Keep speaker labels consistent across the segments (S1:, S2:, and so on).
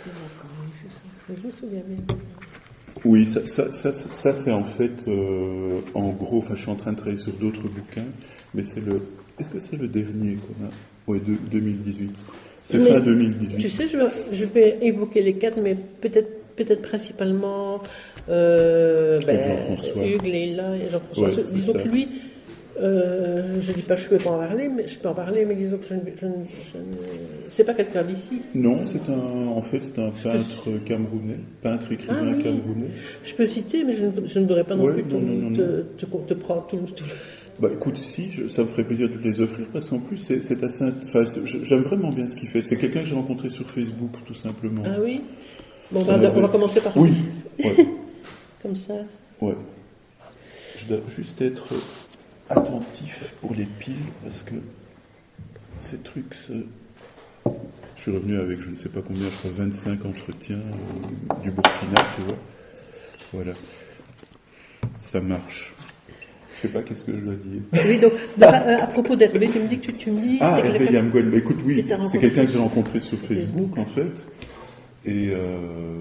S1: Oui, c'est ça. Je me souviens bien.
S2: Oui, ça c'est en fait, en gros, enfin je suis en train de travailler sur d'autres bouquins, mais est-ce que c'est le dernier qu'on a? Oui, 2018. C'est fin 2018.
S1: Tu sais, je vais évoquer les 4, mais peut-être principalement
S2: Jean-François.
S1: Hugues, Léla et Jean-François.
S2: Ouais,
S1: Disons
S2: ça.
S1: que lui, je dis pas que je peux pas en parler, mais je peux en parler, mais disons que c'est pas quelqu'un d'ici.
S2: Non, c'est un peintre camerounais, peintre écrivain
S1: oui.
S2: camerounais.
S1: Je peux citer, mais je ne voudrais pas non plus
S2: non.
S1: te prendre tout.
S2: Bah écoute, si, ça me ferait plaisir de te les offrir parce qu'en plus c'est assez. Enfin, j'aime vraiment bien ce qu'il fait. C'est quelqu'un que j'ai rencontré sur Facebook, tout simplement.
S1: Ah oui. Bon, on va commencer par
S2: lui. Oui. Ouais.
S1: Comme ça.
S2: Ouais. Je dois juste être attentif pour les piles parce que ces trucs Je suis revenu avec je ne sais pas combien, je crois 25 entretiens du Burkina, tu vois. Voilà. Ça marche. Je sais pas qu'est-ce que je dois dire.
S1: Oui, donc à propos d'Hervé, tu me dis que tu me dis...
S2: Ah, Hervé Yamgouel. Bah, écoute, oui, c'est quelqu'un que j'ai rencontré sur Facebook, en fait. Et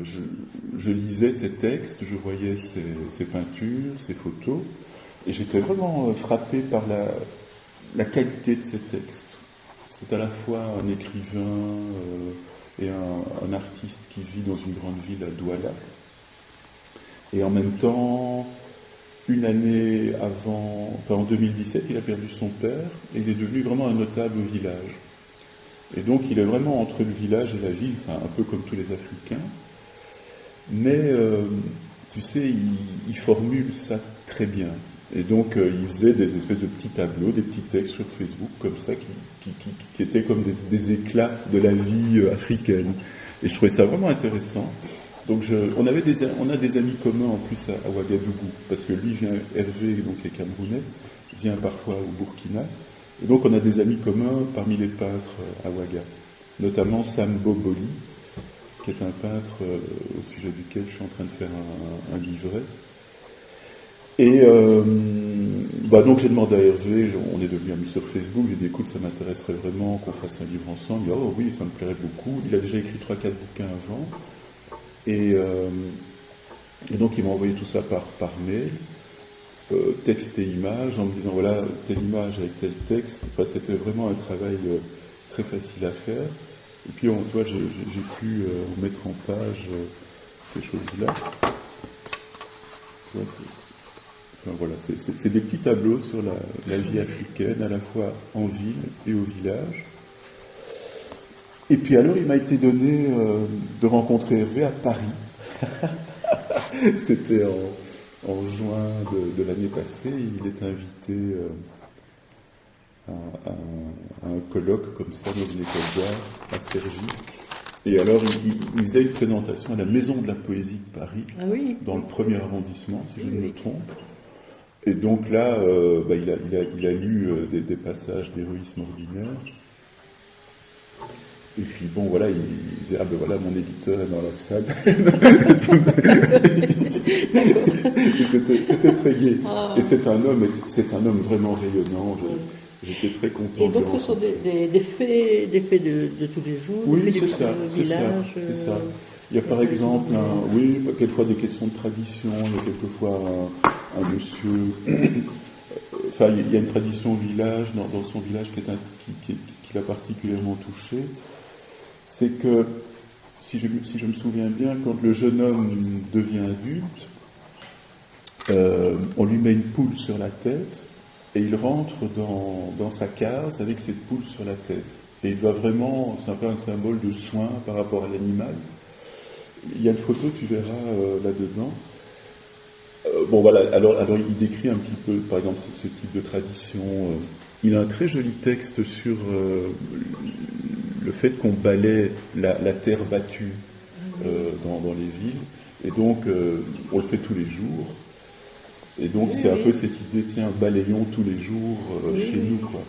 S2: je lisais ses textes, je voyais ses peintures, ses photos. Et j'étais vraiment frappé par la qualité de ses textes. C'est à la fois un écrivain et un artiste qui vit dans une grande ville à Douala. Et en même temps, une année avant, enfin en 2017, il a perdu son père et il est devenu vraiment un notable au village. Et donc il est vraiment entre le village et la ville, enfin un peu comme tous les Africains. Mais tu sais, il formule ça très bien. Et donc il faisait des espèces de petits tableaux, des petits textes sur Facebook comme ça qui étaient comme des éclats de la vie africaine. Et je trouvais ça vraiment intéressant. Donc on a des amis communs en plus à Ouagadougou, parce que lui Hervé, donc est camerounais, vient parfois au Burkina. Et donc on a des amis communs parmi les peintres à Ouaga, notamment Sam Boboli, qui est un peintre au sujet duquel je suis en train de faire un livret. Et donc j'ai demandé à Hervé, on est devenus amis sur Facebook, j'ai dit écoute, ça m'intéresserait vraiment qu'on fasse un livre ensemble. Il dit oh oui, ça me plairait beaucoup. Il a déjà écrit 3-4 bouquins avant. Et donc il m'a envoyé tout ça par mail, texte et image, en me disant voilà, telle image avec tel texte. Enfin, c'était vraiment un travail très facile à faire. Et puis, tu vois, j'ai pu mettre en page ces choses-là. Tu vois, c'est des petits tableaux sur la vie africaine, à la fois en ville et au village. Et puis alors, il m'a été donné de rencontrer Hervé à Paris. C'était en juin de l'année passée. Il était invité à un colloque comme ça dans une école d'art à Cergy. Et alors, il faisait une présentation à la Maison de la Poésie de Paris, dans le 1er arrondissement, si je ne me trompe. Et donc là, il a lu des passages d'héroïsme ordinaire. Et puis bon, voilà, il disait ah ben voilà, mon éditeur est dans la salle. C'était très gai. Ah. Et c'est un homme vraiment rayonnant. J'étais très content.
S1: Et donc ce sont des faits de tous les jours.
S2: Oui, c'est ça. Il y a par exemple, quelquefois des questions de tradition. Il y a quelquefois un monsieur. Enfin, il y a une tradition au village, dans son village qui l'a particulièrement touché. C'est que, si je me souviens bien, quand le jeune homme devient adulte, on lui met une poule sur la tête et il rentre dans sa case avec cette poule sur la tête. Et il doit vraiment, c'est un peu un symbole de soin par rapport à l'animal. Il y a une photo, tu verras là-dedans. Alors il décrit un petit peu, par exemple, ce type de tradition. Il a un très joli texte sur le fait qu'on balaie la terre battue dans les villes. Et donc, on le fait tous les jours. Et donc, c'est un peu cette idée, tiens, balayons tous les jours chez nous, quoi.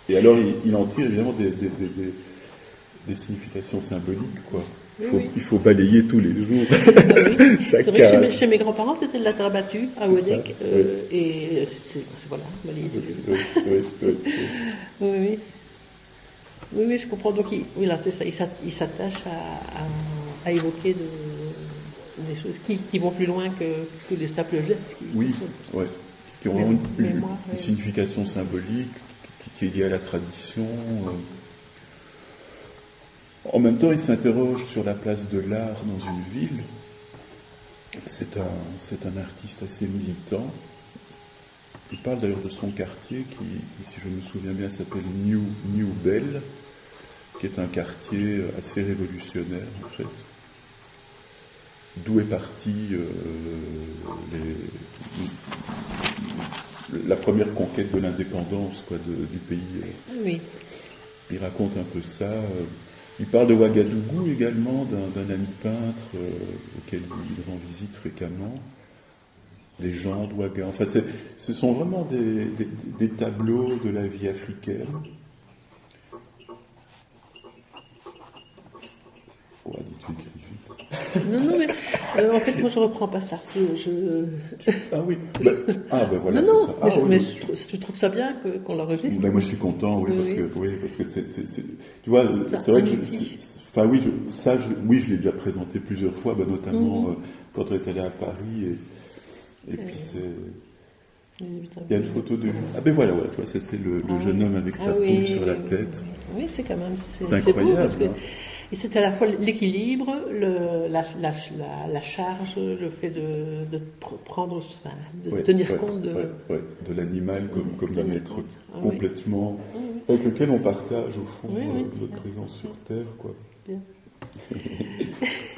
S2: Et alors, il en tire évidemment des significations symboliques, quoi. Il faut balayer tous les jours.
S1: C'est vrai que chez mes grands-parents, c'était de la terre battue à Ouadec. Et c'est voilà, balayer tous les jours. Oui. Oui, je comprends. Donc, oui, là, c'est ça. Il s'attache à évoquer des choses qui vont plus loin que les simples gestes.
S2: Qui ont une signification symbolique, qui est liée à la tradition. En même temps, il s'interroge sur la place de l'art dans une ville. C'est un artiste assez militant. Il parle d'ailleurs de son quartier qui, si je me souviens bien, s'appelle New Bell, qui est un quartier assez révolutionnaire en fait, d'où est partie la première conquête de l'indépendance du pays.
S1: Oui.
S2: Il raconte un peu ça. Il parle de Ouagadougou également, d'un ami peintre auquel il rend visite fréquemment. Des gens d'Ouaga. En fait, ce sont vraiment des tableaux de la vie africaine. Oh, dis-tu écris vite.
S1: Non, mais en fait, moi, je reprends pas ça.
S2: Ah oui. Voilà,
S1: non,
S2: c'est ça.
S1: Mais tu trouves ça bien qu'on l'enregistre?
S2: Moi, je suis content, parce que c'est tu vois, c'est vrai que je l'ai déjà présenté plusieurs fois, notamment quand on est allé à Paris et puis il y a une photo de lui. Ah ben voilà, tu vois, ça c'est le jeune homme avec sa poule sur la tête.
S1: Oui, c'est quand même c'est
S2: incroyable.
S1: Beau parce que c'est à la fois l'équilibre, la charge, le fait de prendre, de tenir compte
S2: de l'animal comme d'un être complètement avec lequel on partage au fond notre présence sur Terre, quoi.
S1: Bien.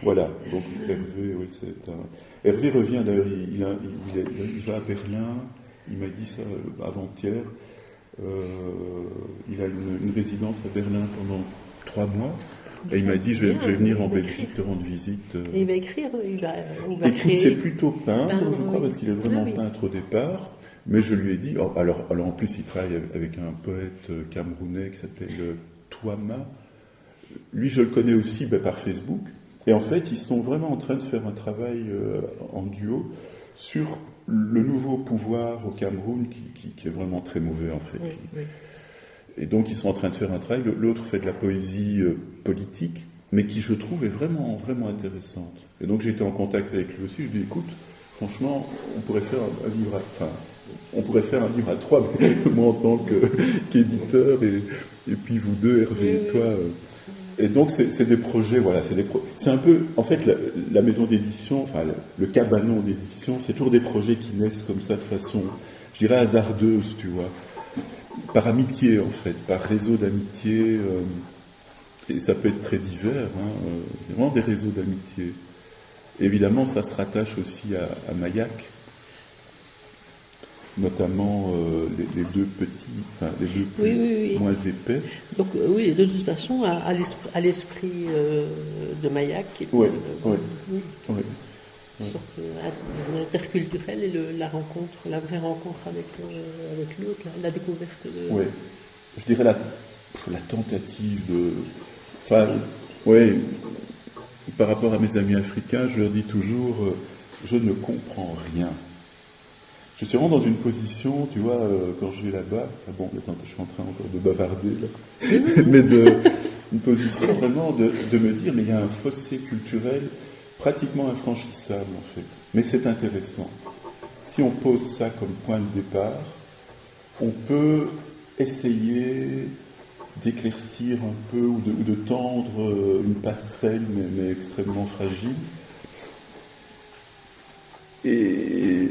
S2: Voilà, donc Hervé, Hervé revient d'ailleurs, il va à Berlin, il m'a dit ça avant-hier, il a une résidence à Berlin pendant 3 mois, et il m'a dit je vais venir en Belgique te rendre visite.
S1: Et il va écrire, il va
S2: écoute, c'est plutôt peindre, je crois, parce qu'il est vraiment peintre au départ, mais je lui ai dit, alors en plus il travaille avec un poète camerounais qui s'appelle Touama. Lui, je le connais aussi par Facebook. Et en fait, ils sont vraiment en train de faire un travail en duo sur le nouveau pouvoir au Cameroun qui est vraiment très mauvais, en fait.
S1: Oui.
S2: Et donc, ils sont en train de faire un travail. L'autre fait de la poésie politique, mais qui, je trouve, est vraiment, vraiment intéressante. Et donc, j'ai été en contact avec lui aussi. Je lui ai dit, écoute, franchement, on pourrait faire un livre à 3, moi en tant qu'éditeur, et puis vous deux, Hervé et toi. Et donc, c'est des projets, voilà, c'est un peu, en fait, la maison d'édition, enfin, le cabanon d'édition, c'est toujours des projets qui naissent comme ça de façon, je dirais, hasardeuse, tu vois. Par amitié, en fait, par réseau d'amitié, et ça peut être très divers, vraiment des réseaux d'amitié. Évidemment, ça se rattache aussi à Mayak, notamment les deux petits, enfin les deux plus moins épais.
S1: Donc oui, de toute façon, à l'esprit de Mayak, qui est une sorte interculturelle, et la vraie rencontre avec l'autre, la découverte de...
S2: Oui, je dirais la tentative de... par rapport à mes amis africains, je leur dis toujours, je ne comprends rien. Je suis vraiment dans une position, tu vois, quand je vais là-bas, je suis en train encore de bavarder, là, mais une position vraiment de me dire, mais il y a un fossé culturel pratiquement infranchissable, en fait. Mais c'est intéressant. Si on pose ça comme point de départ, on peut essayer d'éclaircir un peu ou de tendre une passerelle, mais extrêmement fragile. Et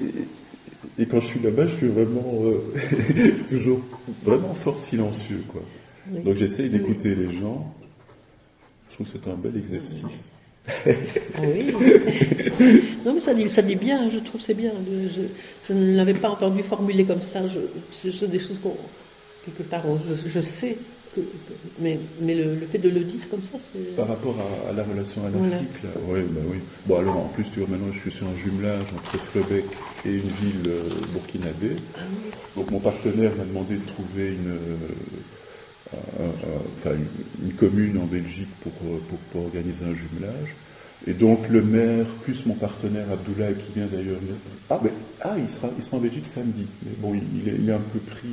S2: quand je suis là-bas, je suis vraiment toujours vraiment fort silencieux, quoi. Oui. Donc j'essaye d'écouter les gens. Je trouve que c'est un bel exercice.
S1: Oui. Non, mais ça dit bien, je trouve que c'est bien. Je ne l'avais pas entendu formuler comme ça. C'est des choses quelque part, je sais. Mais le fait de le dire comme ça, c'est...
S2: Par rapport à la relation à l'Afrique, là, oui. Bon, alors en plus, tu vois, maintenant je suis sur un jumelage entre Fleubec et une ville burkinabé. Donc mon partenaire m'a demandé de trouver une commune en Belgique pour organiser un jumelage. Et donc le maire, plus mon partenaire Abdoulaye, qui vient d'ailleurs... il sera en Belgique samedi. Mais bon, il est un peu pris...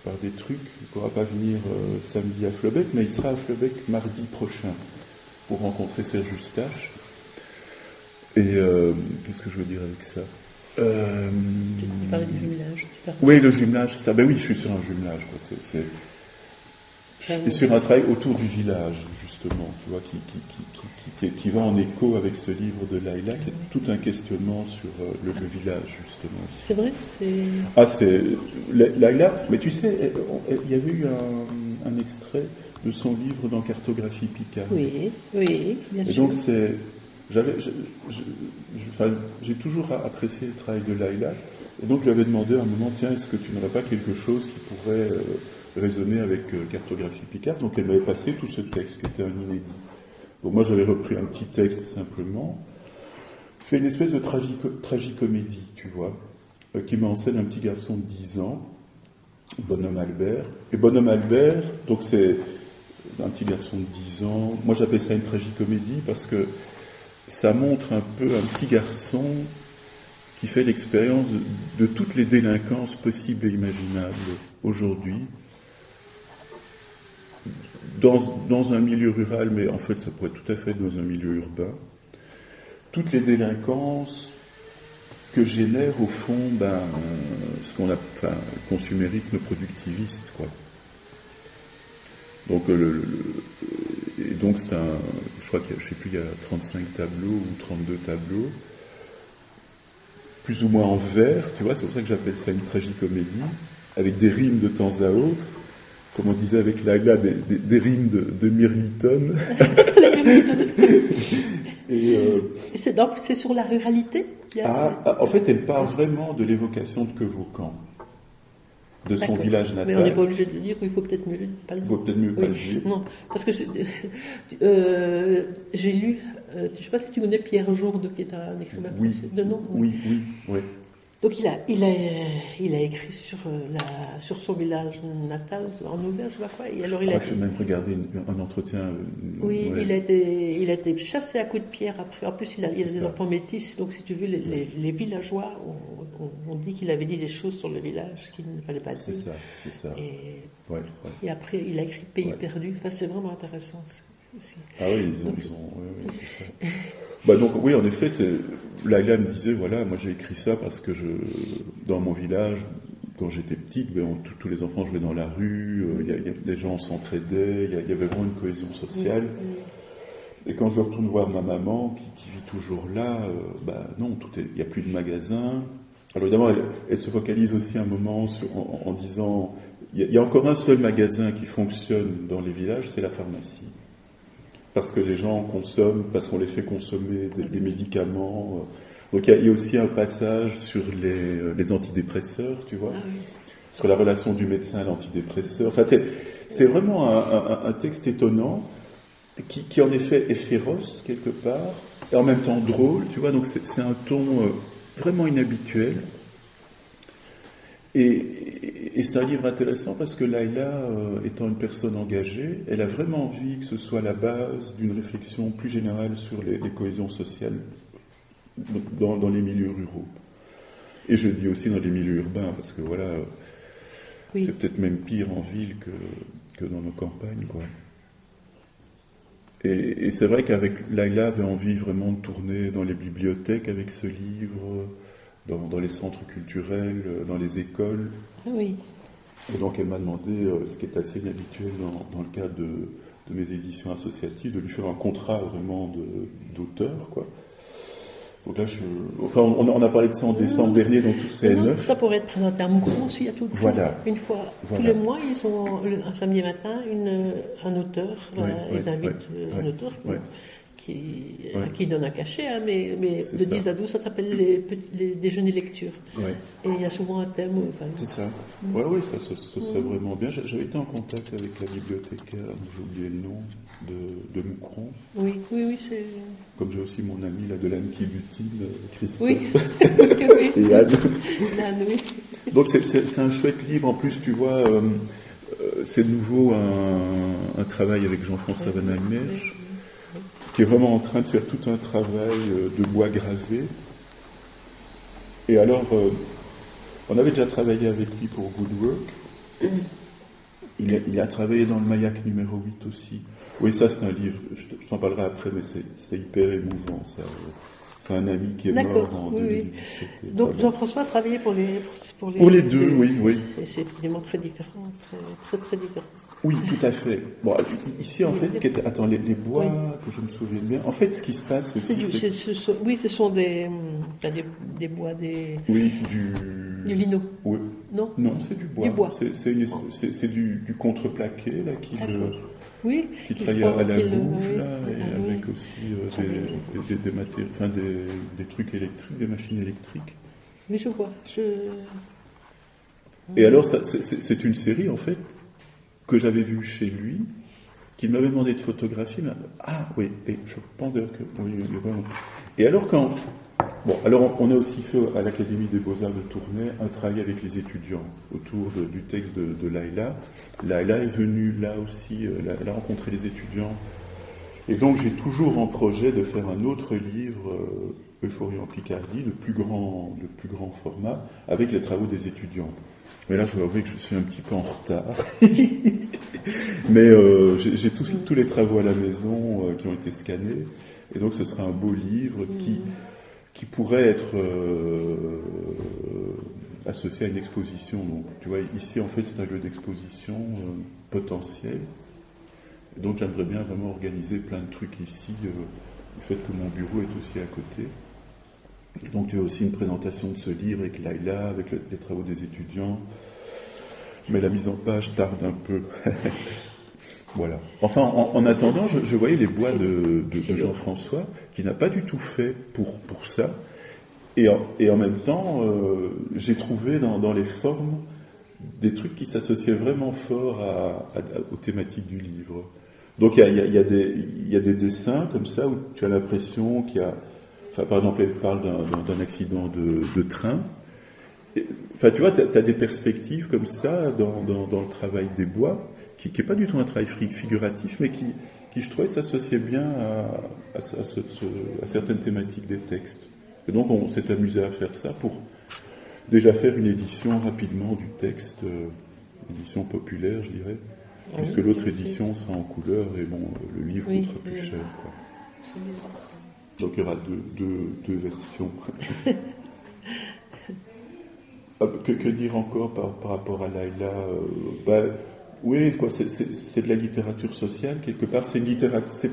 S2: par des trucs. Il ne pourra pas venir samedi à Flöbeck, mais il sera à Flöbeck mardi prochain pour rencontrer Serge Eustache. Et qu'est-ce que je veux dire avec ça
S1: Tu parlais du jumelage.
S2: Oui, le jumelage, ça. Ben oui, je suis sur un jumelage, quoi. Et sur un travail autour du village, justement, tu vois, qui va en écho avec ce livre de Laïla, qui est tout un questionnement sur le village, justement.
S1: C'est vrai,
S2: c'est Laïla, mais tu sais, il y avait eu un extrait de son livre dans Cartographie Picard.
S1: Oui, bien sûr.
S2: Et donc j'ai toujours apprécié le travail de Laïla, et donc je lui avais demandé à un moment, tiens, est-ce que tu n'aurais pas quelque chose qui pourrait résonner avec Cartographie Picard? Donc elle m'avait passé tout ce texte qui était un inédit. Donc moi j'avais repris un petit texte simplement, fait une espèce de tragicomédie, tu vois, qui met en scène un petit garçon de 10 ans, Bonhomme Albert. Et Bonhomme Albert, donc c'est un petit garçon de 10 ans, moi j'appelle ça une tragicomédie parce que ça montre un peu un petit garçon qui fait l'expérience de toutes les délinquances possibles et imaginables aujourd'hui, dans un milieu rural, mais en fait ça pourrait être tout à fait dans un milieu urbain, toutes les délinquances que génère au fond ce qu'on appelle le consumérisme productiviste, quoi. Donc donc c'est je crois qu'il y a, je sais plus, il y a 35 tableaux ou 32 tableaux, plus ou moins en vers, tu vois, c'est pour ça que j'appelle ça une tragicomédie, avec des rimes de temps à autre, comme on disait avec Laïla, des rimes de Mirliton.
S1: Donc c'est sur la ruralité.
S2: En fait, elle part vraiment de l'évocation de Quevaucan, de son village natal.
S1: Mais on n'est pas obligé de le dire, il faut peut-être mieux pas le dire.
S2: Il faut peut-être mieux pas le dire.
S1: Non, parce que j'ai lu, je ne sais pas si tu connais Pierre Jourde, qui est un écrivain français de nom.
S2: Oui.
S1: Donc il a écrit sur son village natal, en Auvergne, je sais pas quoi. Et alors,
S2: je crois que j'ai même regardé un entretien.
S1: Oui, ouais. il a été chassé à coups de pierre après. En plus, il a des enfants métis, donc si tu veux, les villageois ont dit qu'il avait dit des choses sur le village qu'il ne fallait pas dire.
S2: C'est ça.
S1: Et après, il a écrit Pays perdu. Enfin, c'est vraiment intéressant aussi.
S2: Ah oui, c'est ça. Donc oui, en effet, Laïla me disait, voilà, moi j'ai écrit ça parce que dans mon village, quand j'étais petite, tous les enfants jouaient dans la rue, des gens s'entraidaient, il y avait vraiment une cohésion sociale. Et quand je retourne voir ma maman, qui vit toujours là, non, il n'y a plus de magasins. Alors évidemment, elle se focalise aussi un moment en disant, il y a encore un seul magasin qui fonctionne dans les villages, c'est la pharmacie. Parce que les gens consomment, parce qu'on les fait consommer des médicaments. Donc il y a aussi un passage sur les antidépresseurs, tu vois, sur la relation du médecin à l'antidépresseur. Enfin, c'est vraiment un texte étonnant qui en effet est féroce quelque part, et en même temps drôle, tu vois. Donc c'est un ton vraiment inhabituel. Et c'est un livre intéressant parce que Laïla, étant une personne engagée, elle a vraiment envie que ce soit la base d'une réflexion plus générale sur les cohésions sociales dans les milieux ruraux. Et je dis aussi dans les milieux urbains, parce que voilà, c'est peut-être même pire en ville que dans nos campagnes, quoi. Et c'est vrai qu'avec Laïla avait envie vraiment de tourner dans les bibliothèques avec ce livre, dans les centres culturels, dans les écoles.
S1: Oui.
S2: Et donc elle m'a demandé, ce qui est assez inhabituel dans le cadre de mes éditions associatives, de lui faire un contrat vraiment d'auteur, quoi. Donc là, on a parlé de ça en décembre dernier dans tous ces CN9.
S1: Ça pourrait être présenté à Moucron aussi, à tout le temps. Une fois, tous les mois, ils ont un samedi matin un auteur. Ils invitent un auteur qui donne un cachet, mais de 10 à 12, ça s'appelle les déjeuners lecture. Et il y a souvent un thème.
S2: C'est ça. Oui, ça serait vraiment bien. J'avais été en contact avec la bibliothécaire, j'ai oublié le nom, de Moucron.
S1: Oui, c'est...
S2: Comme j'ai aussi mon ami là, de l'Anne qui butine, Christophe.
S1: Oui,
S2: et Anne.
S1: Oui.
S2: Donc c'est un chouette livre. En plus, tu vois, c'est de nouveau un travail avec Jean-François Van Almersch, qui est vraiment en train de faire tout un travail de bois gravé. Et alors, on avait déjà travaillé avec lui pour Good Work, Il a travaillé dans le Mayak numéro 8 aussi. Oui, ça c'est un livre, je t'en parlerai après, mais c'est hyper émouvant, ça. C'est un ami qui est mort en 2017.
S1: Oui. Donc Jean-François a travaillé pour les
S2: deux, oui.
S1: Et c'est vraiment très différent, très, très différent.
S2: Oui, tout à fait. Bon, ici, en fait, ce qui est... Attends, les bois, que je me souviens bien. En fait, ce qui se passe aussi...
S1: ce sont des bois,
S2: Oui,
S1: du lino.
S2: Oui.
S1: Non,
S2: c'est du bois.
S1: Du bois.
S2: C'est du contreplaqué, là, qui travaille à la bouche, là, et avec aussi des matériaux, enfin, des trucs électriques, des machines électriques.
S1: Oui, je vois.
S2: Et alors, c'est une série, en fait, que j'avais vue chez lui, qu'il m'avait demandé de photographier. Oui, et je pense d'ailleurs que... Oui, vraiment. Et alors, alors on a aussi fait à l'Académie des Beaux-Arts de Tournai un travail avec les étudiants autour du texte de Laïla. Laïla est venue là aussi, elle a rencontré les étudiants. Et donc, j'ai toujours en projet de faire un autre livre, Euphorie en Picardie, de plus grand format, avec les travaux des étudiants. Mais là, je dois avouer que je suis un petit peu en retard. Mais j'ai tous les travaux à la maison qui ont été scannés. Et donc, ce sera un beau livre qui pourrait être associé à une exposition. Donc, tu vois, ici, en fait, c'est un lieu d'exposition potentiel. Et donc, j'aimerais bien vraiment organiser plein de trucs ici. Le fait que mon bureau est aussi à côté. Et donc, tu as aussi une présentation de ce livre avec Laïla, avec les travaux des étudiants. Mais la mise en page tarde un peu. Voilà. Enfin, en attendant, je voyais les bois de Jean-François, qui n'a pas du tout fait pour ça. Et en même temps, j'ai trouvé dans les formes des trucs qui s'associaient vraiment fort aux thématiques du livre. Donc, il y a des dessins comme ça où tu as l'impression qu'il y a... Enfin, par exemple, elle parle d'un accident de train. Enfin, tu vois, tu as des perspectives comme ça dans le travail des bois, qui n'est pas du tout un travail figuratif, mais qui je trouvais, s'associait bien à certaines thématiques des textes. Et donc, on s'est amusé à faire ça pour déjà faire une édition rapidement du texte, édition populaire, je dirais, puisque l'autre édition sera en couleur, et bon, le livre coûtera plus cher, quoi. Donc, il y aura deux versions. Que dire encore par rapport à Laïla oui, quoi, c'est de la littérature sociale, quelque part. C'est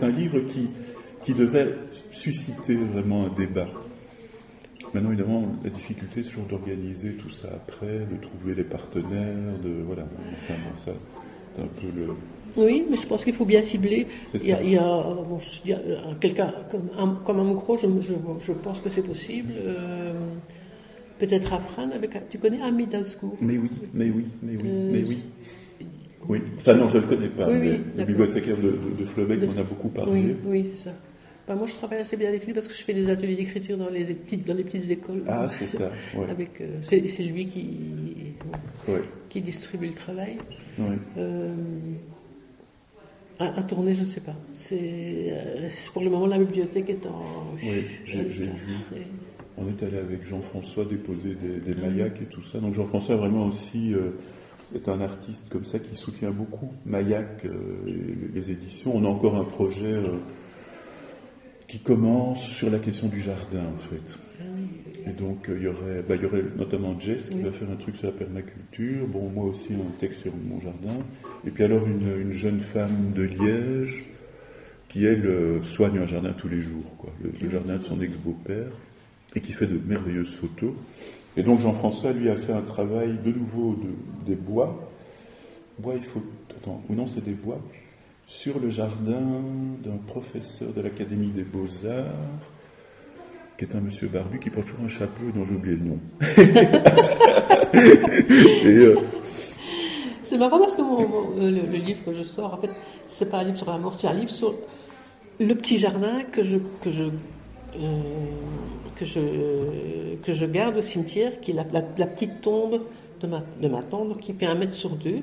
S2: un livre qui devrait susciter vraiment un débat. Maintenant, évidemment, la difficulté, c'est toujours d'organiser tout ça après, de trouver les partenaires, voilà. Enfin, ça, c'est un peu le...
S1: Oui, mais je pense qu'il faut bien cibler. Il y a quelqu'un comme Amoukro, je pense que c'est possible. Peut-être Afran, tu connais Hamid Azgour?
S2: Mais oui. Oui. Enfin non, je ne le connais pas, mais le bibliothécaire de Fleubec m'en a beaucoup parlé.
S1: Oui, c'est ça. Moi, je travaille assez bien avec lui parce que je fais des ateliers d'écriture dans les petites écoles.
S2: Ah, c'est ça. Ouais.
S1: C'est lui qui distribue le travail.
S2: Ouais.
S1: À tourner, je ne sais pas. Pour le moment, la bibliothèque est en...
S2: Oui, j'ai vu. On est allé avec Jean-François déposer des Mayaks et tout ça. Donc Jean-François vraiment aussi est un artiste comme ça qui soutient beaucoup Mayak et les éditions. On a encore un projet qui commence sur la question du jardin en fait. Et donc il y aurait notamment Jess qui va faire un truc sur la permaculture. Bon, moi aussi un texte sur mon jardin. Et puis alors une jeune femme de Liège qui elle soigne un jardin tous les jours, quoi. Le jardin de son ex-beau-père. Et qui fait de merveilleuses photos. Et donc Jean-François, lui, a fait un travail de nouveau des bois. C'est des bois. Sur le jardin d'un professeur de l'Académie des Beaux-Arts, qui est un monsieur barbu qui porte toujours un chapeau et dont j'ai oublié le nom.
S1: C'est marrant parce que le livre que je sors, en fait, c'est pas un livre sur la mort, c'est un livre sur le petit jardin que je garde au cimetière, qui est la petite tombe de ma tante, qui fait 1 mètre sur 2,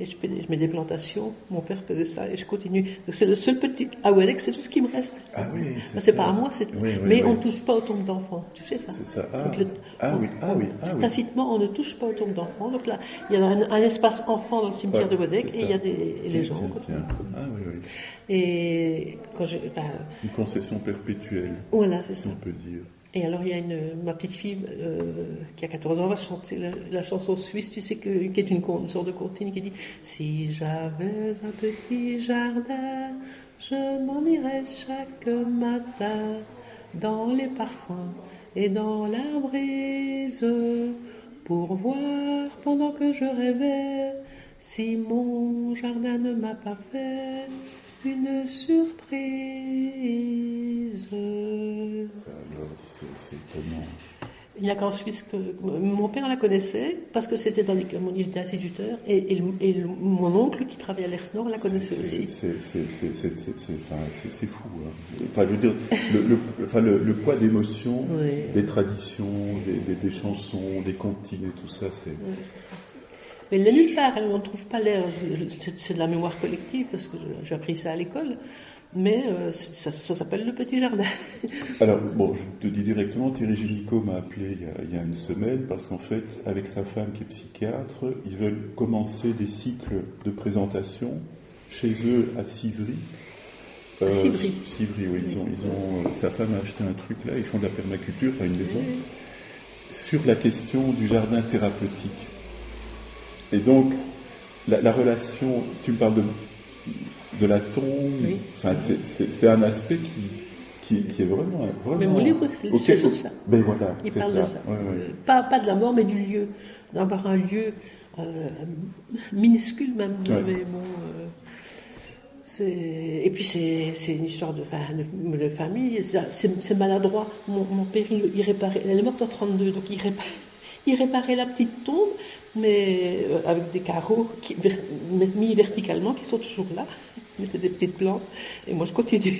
S1: et je mets des plantations. Mon père faisait ça et je continue. Donc c'est le seul petit. Ah ouais, c'est tout ce qui me reste.
S2: Ah oui,
S1: c'est pas à moi, mais on ne touche pas aux tombes d'enfants. Tu sais ça?
S2: C'est ça.
S1: Tacitement, on ne touche pas aux tombes d'enfants. Donc là, il y a un espace enfant dans le cimetière de Bodec et il y a les gens.
S2: Ah oui.
S1: Et quand
S2: une concession perpétuelle.
S1: Voilà, c'est ça.
S2: On peut dire.
S1: Et alors, il y a ma petite fille qui a 14 ans, va chanter la chanson suisse, tu sais, qui est une sorte de comptine qui dit « Si j'avais un petit jardin, je m'en irais chaque matin dans les parfums et dans la brise pour voir pendant que je rêvais si mon jardin ne m'a pas fait une surprise. »
S2: C'est étonnant.
S1: Il n'y a qu'en Suisse que mon père la connaissait parce que c'était il était instituteur et mon oncle qui travaillait à l'Ersnor la connaissait aussi.
S2: C'est fou. Hein. Enfin, je veux dire, le poids d'émotions, des traditions, des chansons, des comptines et tout ça, c'est.
S1: Oui, c'est ça. Mais il n'est nulle part, on ne trouve pas l'air. C'est de la mémoire collective parce que j'ai appris ça à l'école. Mais ça s'appelle le petit jardin.
S2: Alors, bon, je te dis directement, Thierry Génicaud m'a appelé il y a une semaine parce qu'en fait, avec sa femme qui est psychiatre, ils veulent commencer des cycles de présentation chez eux à Civry. Civry, oui. Sa femme a acheté un truc là, ils font de la permaculture, enfin une maison, sur la question du jardin thérapeutique. Et donc, la relation, tu me parles de la tombe, enfin, c'est un aspect qui est vraiment.
S1: Mais mon livre, c'est sur ça.
S2: Ben voilà,
S1: il parle de ça. Pas de la mort, mais du lieu. D'avoir un lieu minuscule même. Mais bon, et puis c'est une histoire de famille. C'est maladroit. Mon père, il réparait. Elle est morte en 1932, donc il réparait la petite tombe, mais avec des carreaux mis verticalement qui sont toujours là. Il mettait des petites plantes et moi je continue.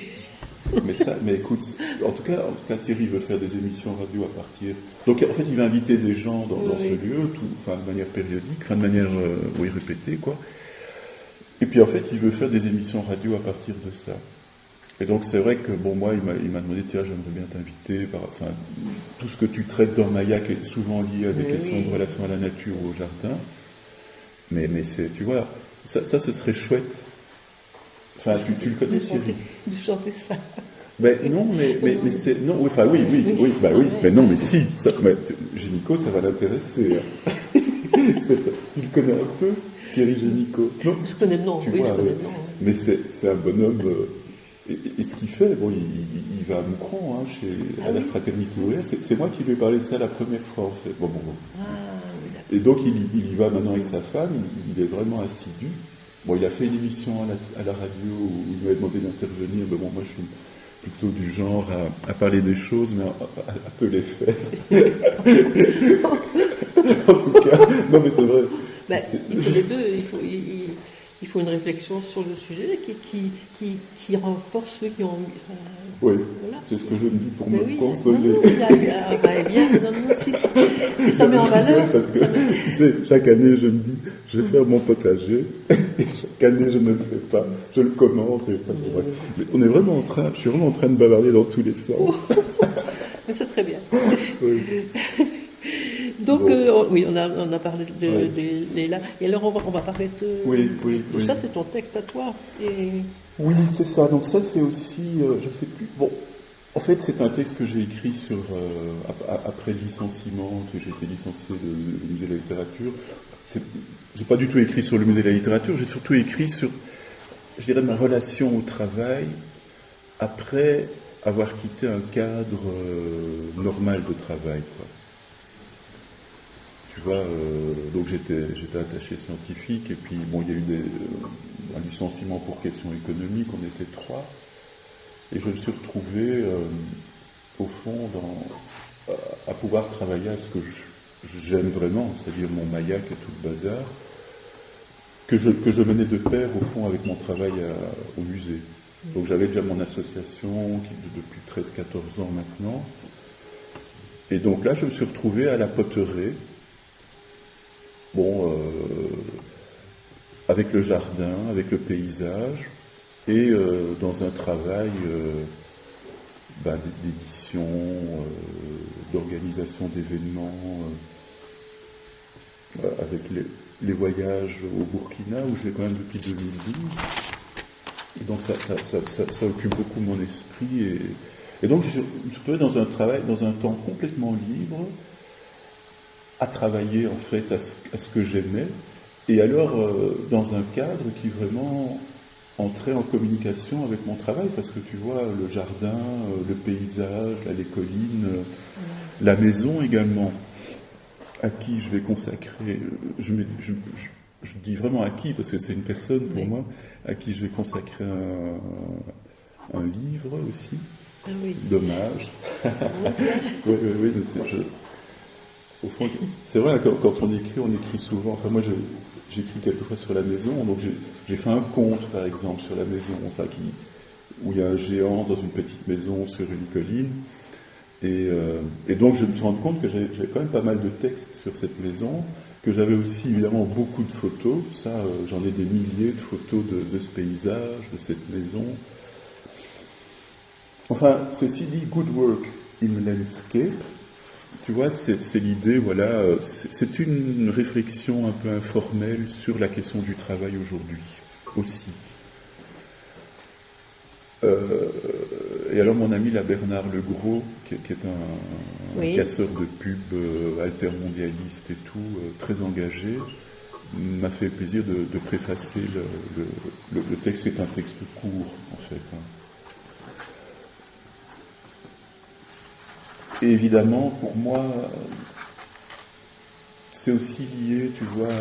S2: mais écoute, en tout cas, Thierry veut faire des émissions radio à partir. Donc en fait, il va inviter des gens dans ce lieu, de manière périodique, de manière répétée, quoi. Et puis en fait, il veut faire des émissions radio à partir de ça. Et donc c'est vrai que moi, il m'a demandé, tiens, j'aimerais bien t'inviter. Tout ce que tu traites dans Maillac est souvent lié à des questions de relation à la nature ou au jardin. Mais c'est, tu vois, ça ce serait chouette. Enfin, tu le connais, Thierry?
S1: De chanter ça.
S2: Ben non, mais c'est non. Oui, mais non, mais si. Génicaud, ça va l'intéresser. Tu le connais un peu, Thierry Génicaud? Non.
S1: Je connais le nom.
S2: Tu vois, mais c'est un bonhomme. Et ce qu'il fait, il va à Moucron, à la Fraternité ouvrière. C'est moi qui lui ai parlé de ça la première fois, en fait. Et donc, il y va maintenant avec sa femme. Il est vraiment assidu. Bon, il a fait une émission à la radio où il m'a demandé d'intervenir. Mais bon, moi, je suis plutôt du genre à parler des choses, mais à peu les faire. En tout cas, non, mais c'est vrai.
S1: Il faut les deux. Il faut une réflexion sur le sujet qui renforce ceux qui ont...
S2: oui, voilà. C'est ce que je me dis pour me consoler.
S1: Et ça met en valeur.
S2: Parce que, tu sais, chaque année, je me dis, je vais faire mon potager, et chaque année, je ne le fais pas. Je le commence, bref. Mais on est vraiment je suis vraiment en train de bavarder dans tous les sens.
S1: Mais c'est très bien.
S2: Oui.
S1: Donc, on a parlé de là. Et alors, on va parler de ça, c'est ton texte à toi.
S2: Oui, c'est ça. Donc ça, c'est aussi, je sais plus. Bon, en fait, c'est un texte que j'ai écrit après le licenciement, que j'ai été licencié du musée de la littérature. J'ai pas du tout écrit sur le musée de la littérature. J'ai surtout écrit sur, je dirais, ma relation au travail après avoir quitté un cadre normal de travail, quoi. Tu vois, donc j'étais attaché scientifique, et puis bon, il y a eu un licenciement pour questions économiques, on était 3, et je me suis retrouvé au fond à pouvoir travailler à ce que j'aime vraiment, c'est-à-dire mon Maillac et tout le bazar, que je menais de pair au fond avec mon travail au musée. Donc j'avais déjà mon association depuis 13-14 ans maintenant, et donc là je me suis retrouvé à la Potteraie. Bon, avec le jardin, avec le paysage, et dans un travail d'édition, d'organisation d'événements, avec les voyages au Burkina, où je vais quand même depuis 2012. Et donc ça occupe beaucoup mon esprit. Et donc je me suis retrouvé dans un travail, dans un temps complètement libre, à travailler en fait à ce que j'aimais, et alors dans un cadre qui vraiment entrait en communication avec mon travail, parce que tu vois, le jardin, le paysage, les collines, la maison également, à qui je vais consacrer, je dis vraiment à qui, parce que c'est une personne pour moi, à qui je vais consacrer un livre aussi.
S1: Ah oui.
S2: Dommage. Oui, au fond, c'est vrai, quand on écrit souvent. Enfin, moi, j'écris quelquefois sur la maison. Donc, j'ai fait un conte, par exemple, sur la maison, enfin, où il y a un géant dans une petite maison sur une colline. Et donc, je me suis rendu compte que j'avais quand même pas mal de textes sur cette maison, que j'avais aussi, évidemment, beaucoup de photos. Ça, j'en ai des milliers de photos de ce paysage, de cette maison. Enfin, ceci dit, good work in landscape, tu vois, c'est l'idée, voilà, c'est une réflexion un peu informelle sur la question du travail aujourd'hui, aussi. Et alors mon ami là, Bernard Legros, qui est un casseur de pub altermondialiste et tout, très engagé, m'a fait le plaisir de préfacer le texte. C'est un texte court, en fait. Et évidemment, pour moi, c'est aussi lié, tu vois,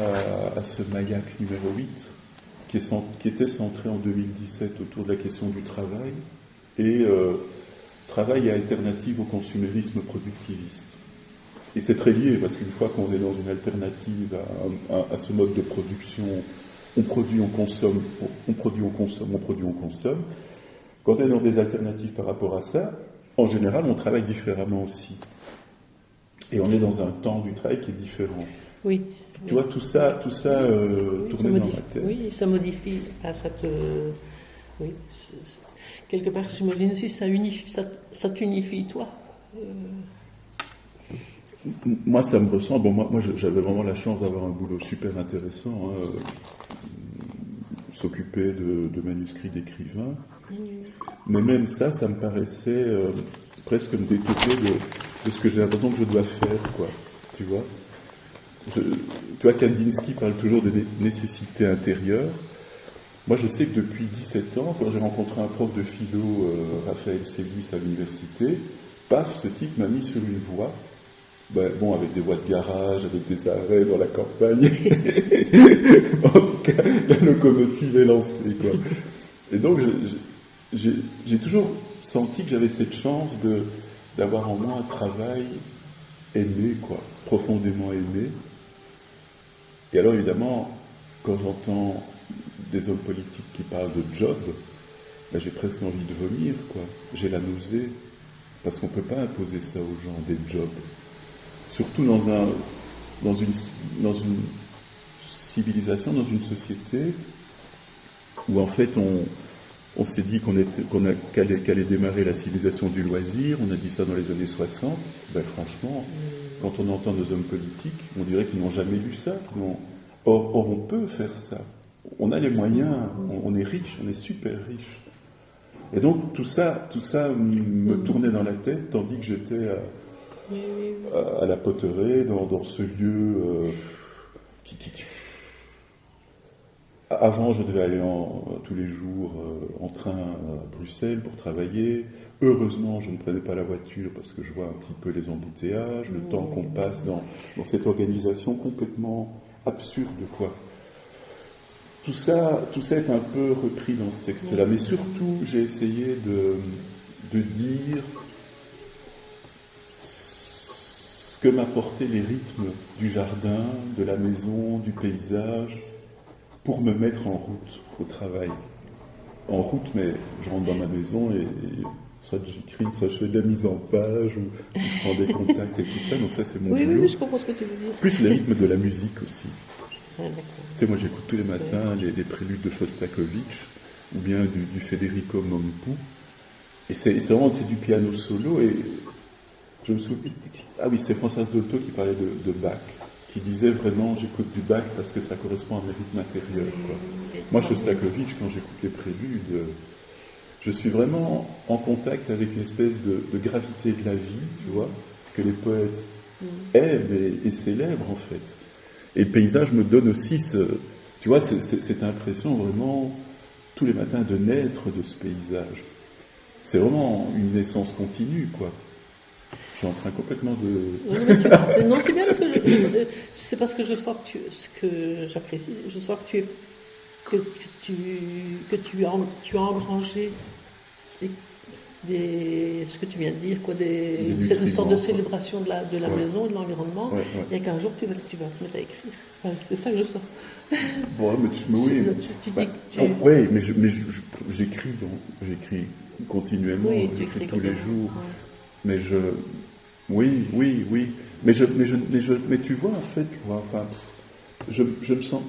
S2: à ce MAIAC numéro 8, qui était centré en 2017 autour de la question du travail, et travail et alternative au consumérisme productiviste. Et c'est très lié, parce qu'une fois qu'on est dans une alternative à ce mode de production, on produit, on consomme, on produit, on consomme, on produit, on consomme. Quand on est dans des alternatives par rapport à ça, en général, on travaille différemment aussi. Et on est dans un temps du travail qui est différent.
S1: Oui.
S2: Tu vois, tout ça tournait dans ma tête.
S1: Oui, ça modifie. Oui. Quelque part, j'imagine aussi, ça t'unifie, toi.
S2: Moi, ça me ressemble. Bon, moi, j'avais vraiment la chance d'avoir un boulot super intéressant. S'occuper de manuscrits d'écrivains. Mais même ça me paraissait presque me détourner de ce que j'ai l'impression que je dois faire, quoi. Tu vois, tu vois, Kandinsky parle toujours de nécessité intérieure. Moi, je sais que depuis 17 ans, quand j'ai rencontré un prof de philo, Raphaël Sélis, à l'université, paf, ce type m'a mis sur une voie. Bon, avec des voies de garage, avec des arrêts dans la campagne. En tout cas, la locomotive est lancée, quoi. Et donc, j'ai toujours senti que j'avais cette chance d'avoir en moi un travail aimé, quoi, profondément aimé. Et alors, évidemment, quand j'entends des hommes politiques qui parlent de job, j'ai presque envie de vomir, quoi. J'ai la nausée, parce qu'on ne peut pas imposer ça aux gens, des jobs. Surtout dans une civilisation, dans une société où en fait on s'est dit qu'allait démarrer la civilisation du loisir. On a dit ça dans les années 60. Franchement, quand on entend nos hommes politiques, on dirait qu'ils n'ont jamais lu ça. Or, on peut faire ça. On a les moyens, on est riche, on est super riche. Et donc tout ça me tournait dans la tête, tandis que j'étais à la Potteraie, dans ce lieu qui... Avant, je devais aller tous les jours en train à Bruxelles pour travailler. Heureusement, je ne prenais pas la voiture parce que je vois un petit peu les embouteillages, le temps qu'on passe dans cette organisation complètement absurde, quoi. Tout ça est un peu repris dans ce texte-là. Mais surtout, j'ai essayé de dire ce que m'apportaient les rythmes du jardin, de la maison, du paysage, pour me mettre en route au travail. En route, mais je rentre dans ma maison et soit j'écris, soit je fais de la mise en page, ou je prends des contacts et tout ça. Donc ça, c'est mon boulot.
S1: Oui, je comprends ce que tu veux dire.
S2: Plus le rythme de la musique aussi.
S1: Ah, d'accord.
S2: Tu sais, moi j'écoute tous les matins les préludes de Shostakovich ou bien du Federico Mompu. Et c'est vraiment du piano solo. Et je me souviens. Ah oui, c'est Françoise Dolto qui parlait de Bach, qui disait vraiment j'écoute du Bach parce que ça correspond à mes rythmes intérieurs. Quoi. Moi, Shostakovich, quand j'écoute les préludes, je suis vraiment en contact avec une espèce de gravité de la vie, tu vois, que les poètes aiment et célèbrent en fait. Et le paysage me donne aussi tu vois, cette impression vraiment tous les matins de naître de ce paysage. C'est vraiment une naissance continue, quoi. Je suis en train complètement de...
S1: Non, c'est bien parce que c'est parce que je sens ce que j'apprécie. Je sens que tu as engrangé ce que tu viens de dire, quoi, une sorte de célébration de la maison, de l'environnement, et qu'un jour tu vas te mettre à écrire. C'est ça que je sens.
S2: Bon, mais oui. Mais j'écris continuellement, j'écris tous les jours. Mais oui. Mais tu vois, en fait, je me sens.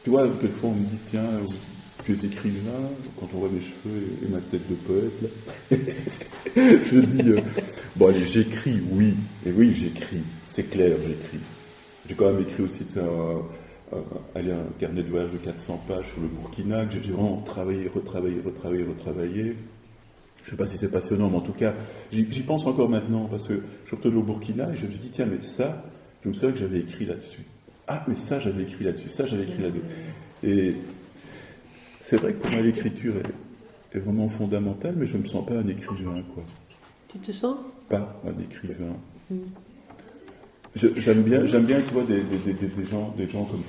S2: Tu vois, quelquefois on me dit, tiens, tu es écrivain, quand on voit mes cheveux et ma tête de poète, là. Je dis, bon, allez, j'écris, oui. Et oui, j'écris. C'est clair, j'écris. J'ai quand même écrit aussi, un carnet de voyage de 400 pages sur le Burkina, que j'ai vraiment retravaillé. Je ne sais pas si c'est passionnant, mais en tout cas, j'y pense encore maintenant, parce que je suis retourné au Burkina et je me suis dit, tiens, mais ça, je me souviens que j'avais écrit là-dessus. Ah, mais ça, j'avais écrit là-dessus, ça, j'avais écrit là-dessus. Et c'est vrai que pour moi, l'écriture est vraiment fondamentale, mais je ne me sens pas un écrivain, quoi.
S1: Tu te sens ?
S2: Pas un écrivain. J'aime bien, tu vois, des gens comme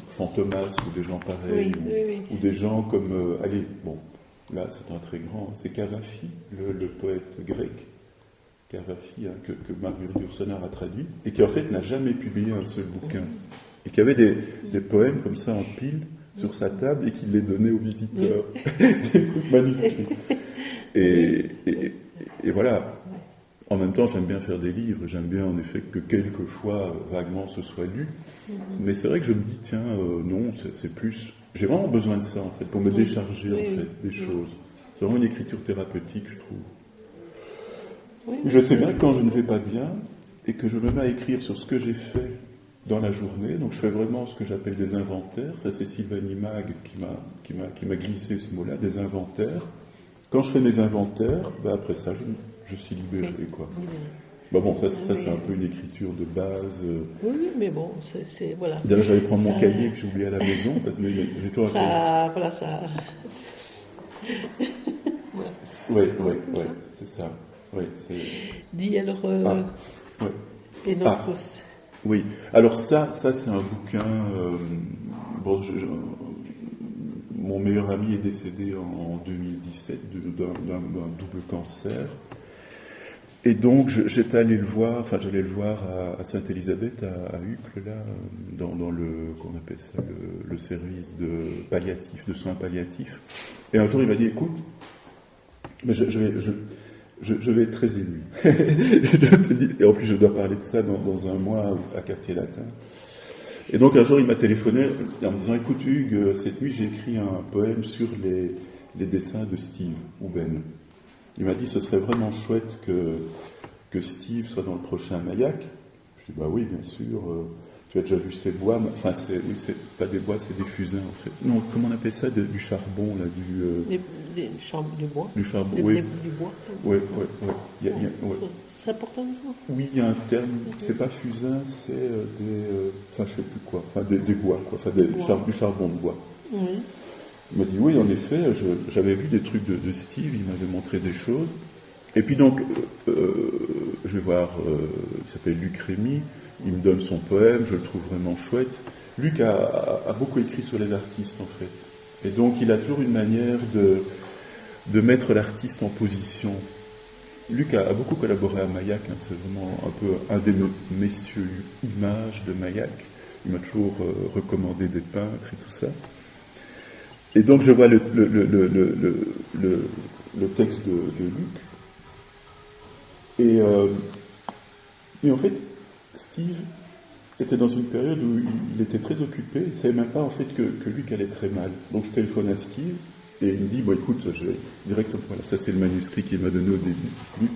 S2: Fantomas, ou des gens pareils, ou des gens comme, là, c'est un très grand, c'est Cavafy, le poète grec, Cavafy, que Marguerite Yourcenar a traduit, et qui en fait n'a jamais publié un seul bouquin, et qui avait des poèmes comme ça en pile sur sa table, et qui les donnait aux visiteurs, des trucs manuscrits. Et voilà. En même temps, j'aime bien faire des livres, j'aime bien en effet que quelquefois, vaguement, ce soit lu, mais c'est vrai que je me dis, tiens, non, c'est plus... J'ai vraiment besoin de ça, en fait, pour me décharger, en fait, des choses. C'est vraiment une écriture thérapeutique, je trouve. Je sais bien que quand je ne vais pas bien, et que je me mets à écrire sur ce que j'ai fait dans la journée, donc je fais vraiment ce que j'appelle des inventaires, ça c'est Sylvanie Mag qui m'a glissé ce mot-là, des inventaires. Quand je fais mes inventaires, après ça, je suis libéré, quoi. Bon, ça c'est un peu une écriture de base.
S1: Oui, mais bon, c'est voilà.
S2: D'ailleurs, j'allais prendre mon cahier que j'ai oublié à la maison, parce que j'ai toujours un cahier.
S1: Voilà, ça.
S2: Oui, c'est ça. Ouais,
S1: Dis alors. Et notre.
S2: Oui. Alors ça c'est un bouquin. Mon meilleur ami est décédé en 2017 d'un double cancer. Et donc, j'allais le voir à Sainte-Élisabeth, à Uccle, là, dans le, qu'on appelle ça, le service de soins palliatifs. Et un jour, il m'a dit, écoute, mais je vais être très ému. Et en plus, je dois parler de ça dans un mois à Quartier Latin. Et donc, un jour, il m'a téléphoné en me disant, écoute, Hugues, cette nuit, j'ai écrit un poème sur les dessins de Steve Houben. Il m'a dit, ce serait vraiment chouette que Steve soit dans le prochain Mayak. Je dis, bah oui, bien sûr. Tu as déjà vu ces bois. Enfin, c'est pas des bois, c'est des fusains, en fait. Non, comment on appelle ça, du charbon, là,
S1: du bois.
S2: Du charbon, oui.
S1: Du bois.
S2: Oui.
S1: C'est important de voir.
S2: Oui, il y a un terme, c'est pas fusain, c'est je sais plus quoi. Enfin, des bois, quoi. Enfin, du charbon de bois. Oui. Il m'a dit, oui, en effet, j'avais vu des trucs de Steve, il m'avait montré des choses. Et puis donc, je vais voir, il s'appelle Luc Rémy, il me donne son poème, je le trouve vraiment chouette. Luc a beaucoup écrit sur les artistes, en fait. Et donc, il a toujours une manière de mettre l'artiste en position. Luc a beaucoup collaboré à Mayak, c'est vraiment un peu un des messieurs images de Mayak. Il m'a toujours recommandé des peintres et tout ça. Et donc je vois le texte de Luc. Et en fait, Steve était dans une période où il était très occupé, il ne savait même pas en fait que Luc allait très mal. Donc je téléphone à Steve, et il me dit, bon écoute, je vais directement, voilà, ça c'est le manuscrit qu'il m'a donné au début, Luc,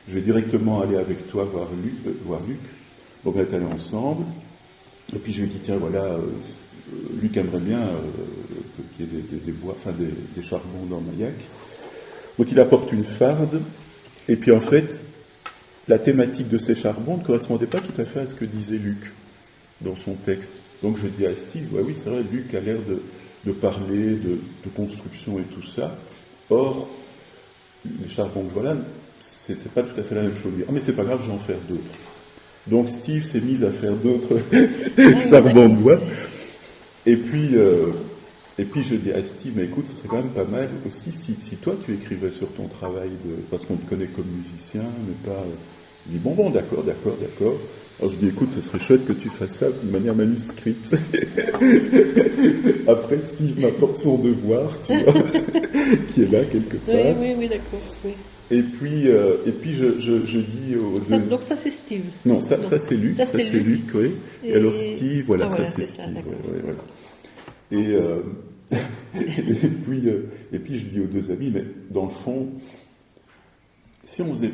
S2: je vais directement aller avec toi voir Luc. Donc on est allés ensemble, et puis je lui ai dit, tiens voilà, Luc aimerait bien qu'il y ait des bois, enfin des charbons dans Maillac. Donc il apporte une farde, et puis en fait, la thématique de ces charbons ne correspondait pas tout à fait à ce que disait Luc dans son texte. Donc je dis à Steve, ouais, oui c'est vrai, Luc a l'air de parler de construction et tout ça. Or, les charbons que je vois là, c'est pas tout à fait la même chose. Ah mais c'est pas grave, je vais en faire d'autres. Donc Steve s'est mis à faire d'autres charbons de bois. Et puis je dis à Steve, mais écoute, ce serait quand même pas mal aussi si toi tu écrivais sur ton travail, parce qu'on te connaît comme musicien, mais pas... Il dit, bon, d'accord. Alors je dis, écoute, ce serait chouette que tu fasses ça de manière manuscrite. Après, Steve m'apporte son devoir, tu vois, qui est là quelque part.
S1: Oui, d'accord. Oui.
S2: Et puis je dis aux deux...
S1: Donc ça, c'est Steve.
S2: Non, ça c'est Luc. Ça, c'est Luc, oui. Et alors Steve, voilà, ça c'est
S1: ça,
S2: Steve. Ouais. Et puis je dis aux deux amis, mais dans le fond, si on faisait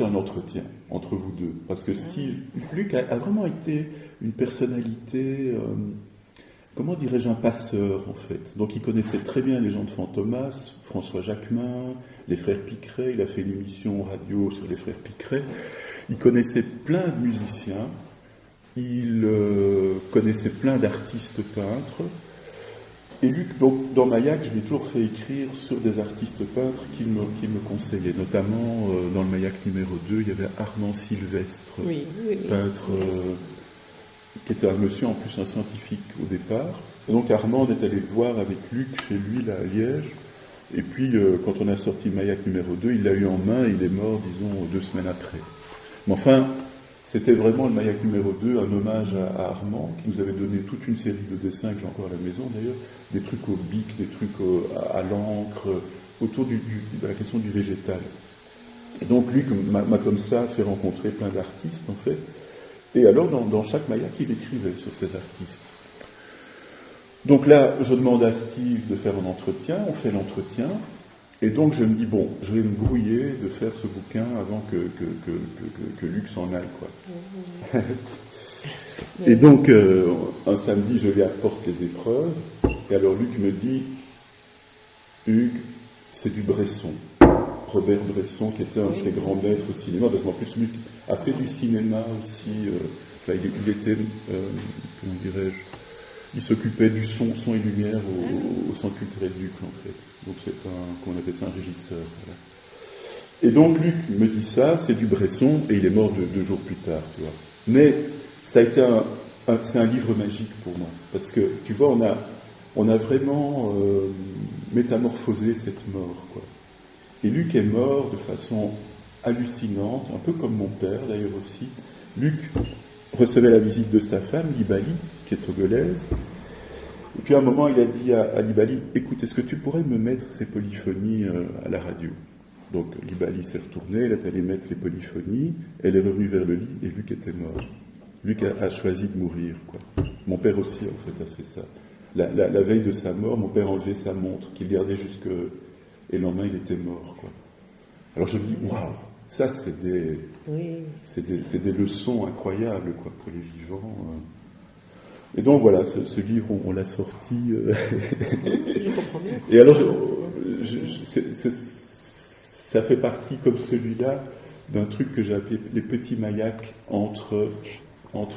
S2: un entretien entre vous deux, parce que Luc a vraiment été une personnalité, comment dirais-je, un passeur en fait. Donc il connaissait très bien les gens de Fantomas, François Jacquemin, les frères Piqueret, il a fait une émission radio sur les frères Piqueret. Il connaissait plein de musiciens, il connaissait plein d'artistes peintres. Et Luc, donc, dans Maillac, je lui ai toujours fait écrire sur des artistes peintres qu'il me conseillait. Notamment, dans le Maillac numéro 2, il y avait Armand Sylvestre, peintre, qui était un monsieur, en plus un scientifique au départ. Et donc Armand est allé le voir avec Luc chez lui, là, à Liège. Et puis, quand on a sorti Maillac numéro 2, il l'a eu en main et il est mort, disons, 2 semaines après. Mais enfin... C'était vraiment le Maillac numéro 2, un hommage à Armand, qui nous avait donné toute une série de dessins que j'ai encore à la maison d'ailleurs, des trucs au bic, des trucs à l'encre, autour de la question du végétal. Et donc Luc m'a comme ça fait rencontrer plein d'artistes en fait. Et alors dans chaque Maillac, il écrivait sur ces artistes. Donc là, je demande à Steve de faire un entretien, on fait l'entretien. Et donc je me dis, bon, je vais me brouiller de faire ce bouquin avant que Luc s'en aille, quoi. Et donc, un samedi, je lui apporte les épreuves, et alors Luc me dit, Hugues, c'est du Bresson. Robert Bresson, qui était un de ses grands maîtres au cinéma, parce qu'en plus Luc a fait du cinéma aussi, enfin il était, comment dirais-je, il s'occupait du son et lumière au centre culturel Luc, en fait. Donc c'est qu'on appelle ça un régisseur. Voilà. Et donc Luc me dit ça, c'est du Bresson, et il est mort 2 jours plus tard, tu vois. Mais ça a été c'est un livre magique pour moi, parce que tu vois, on a vraiment métamorphosé cette mort, quoi. Et Luc est mort de façon hallucinante, un peu comme mon père d'ailleurs aussi. Luc recevait la visite de sa femme, Libali, qui est togolaise. Et puis à un moment, il a dit à Libali, écoute, est-ce que tu pourrais me mettre ces polyphonies à la radio? Donc Libali s'est retournée, elle est allée mettre les polyphonies, elle est revenue vers le lit et Luc était mort. Luc a choisi de mourir, quoi. Mon père aussi, en fait, a fait ça. La veille de sa mort, mon père a enlevé sa montre, qu'il gardait jusque... Et le lendemain, il était mort, quoi. Alors je me dis, waouh, ça c'est des leçons incroyables, quoi, pour les vivants. Et donc voilà, ce livre, on l'a sorti.
S1: Je comprends bien.
S2: Et alors, ça fait partie, comme celui-là, d'un truc que j'ai appelé les petits Maillacs entre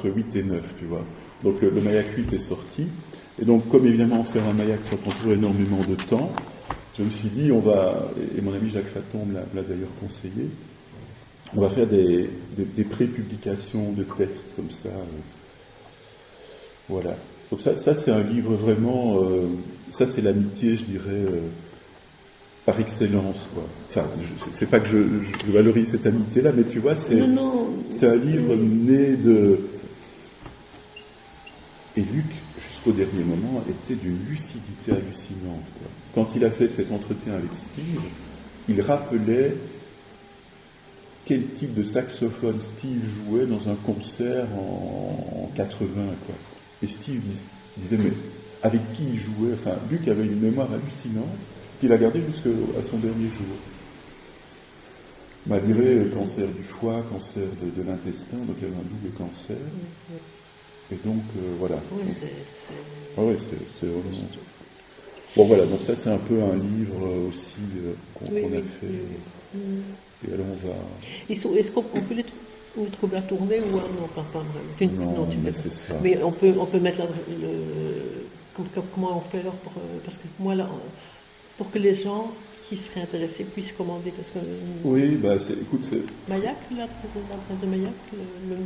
S2: 8 et 9, tu vois. Donc le Maillac 8 est sorti. Et donc, comme évidemment, faire un Maillac, ça prend toujours énormément de temps. Je me suis dit, et mon ami Jacques Faton me l'a d'ailleurs conseillé, on va faire des pré-publications de textes comme ça. Voilà. Donc ça c'est un livre vraiment, ça c'est l'amitié, je dirais, par excellence, quoi. Enfin, c'est pas que je valorise cette amitié-là, mais tu vois, c'est un livre né de... Et Luc, jusqu'au dernier moment, était d'une lucidité hallucinante, quoi. Quand il a fait cet entretien avec Steve, il rappelait quel type de saxophone Steve jouait dans un concert en 80, quoi. Et Steve disait, mais avec qui il jouait? Enfin, Luc avait une mémoire hallucinante qu'il a gardée jusqu'à son dernier jour. Malgré le cancer du foie, cancer de l'intestin, donc il y avait un double cancer. Et donc, voilà.
S1: Oui,
S2: c'est vraiment... Bon, voilà, donc ça, c'est un peu un livre aussi qu'on a fait. Et alors, on va...
S1: Est-ce qu'on peut les trouver à tourner ou non, pas vraiment?
S2: Non, mais c'est ça.
S1: Mais on peut mettre comment on fait alors parce que moi, là, pour que les gens qui seraient intéressés puissent commander, parce que...
S2: Oui, écoute, c'est...
S1: Mayak, l'adresse de Mayak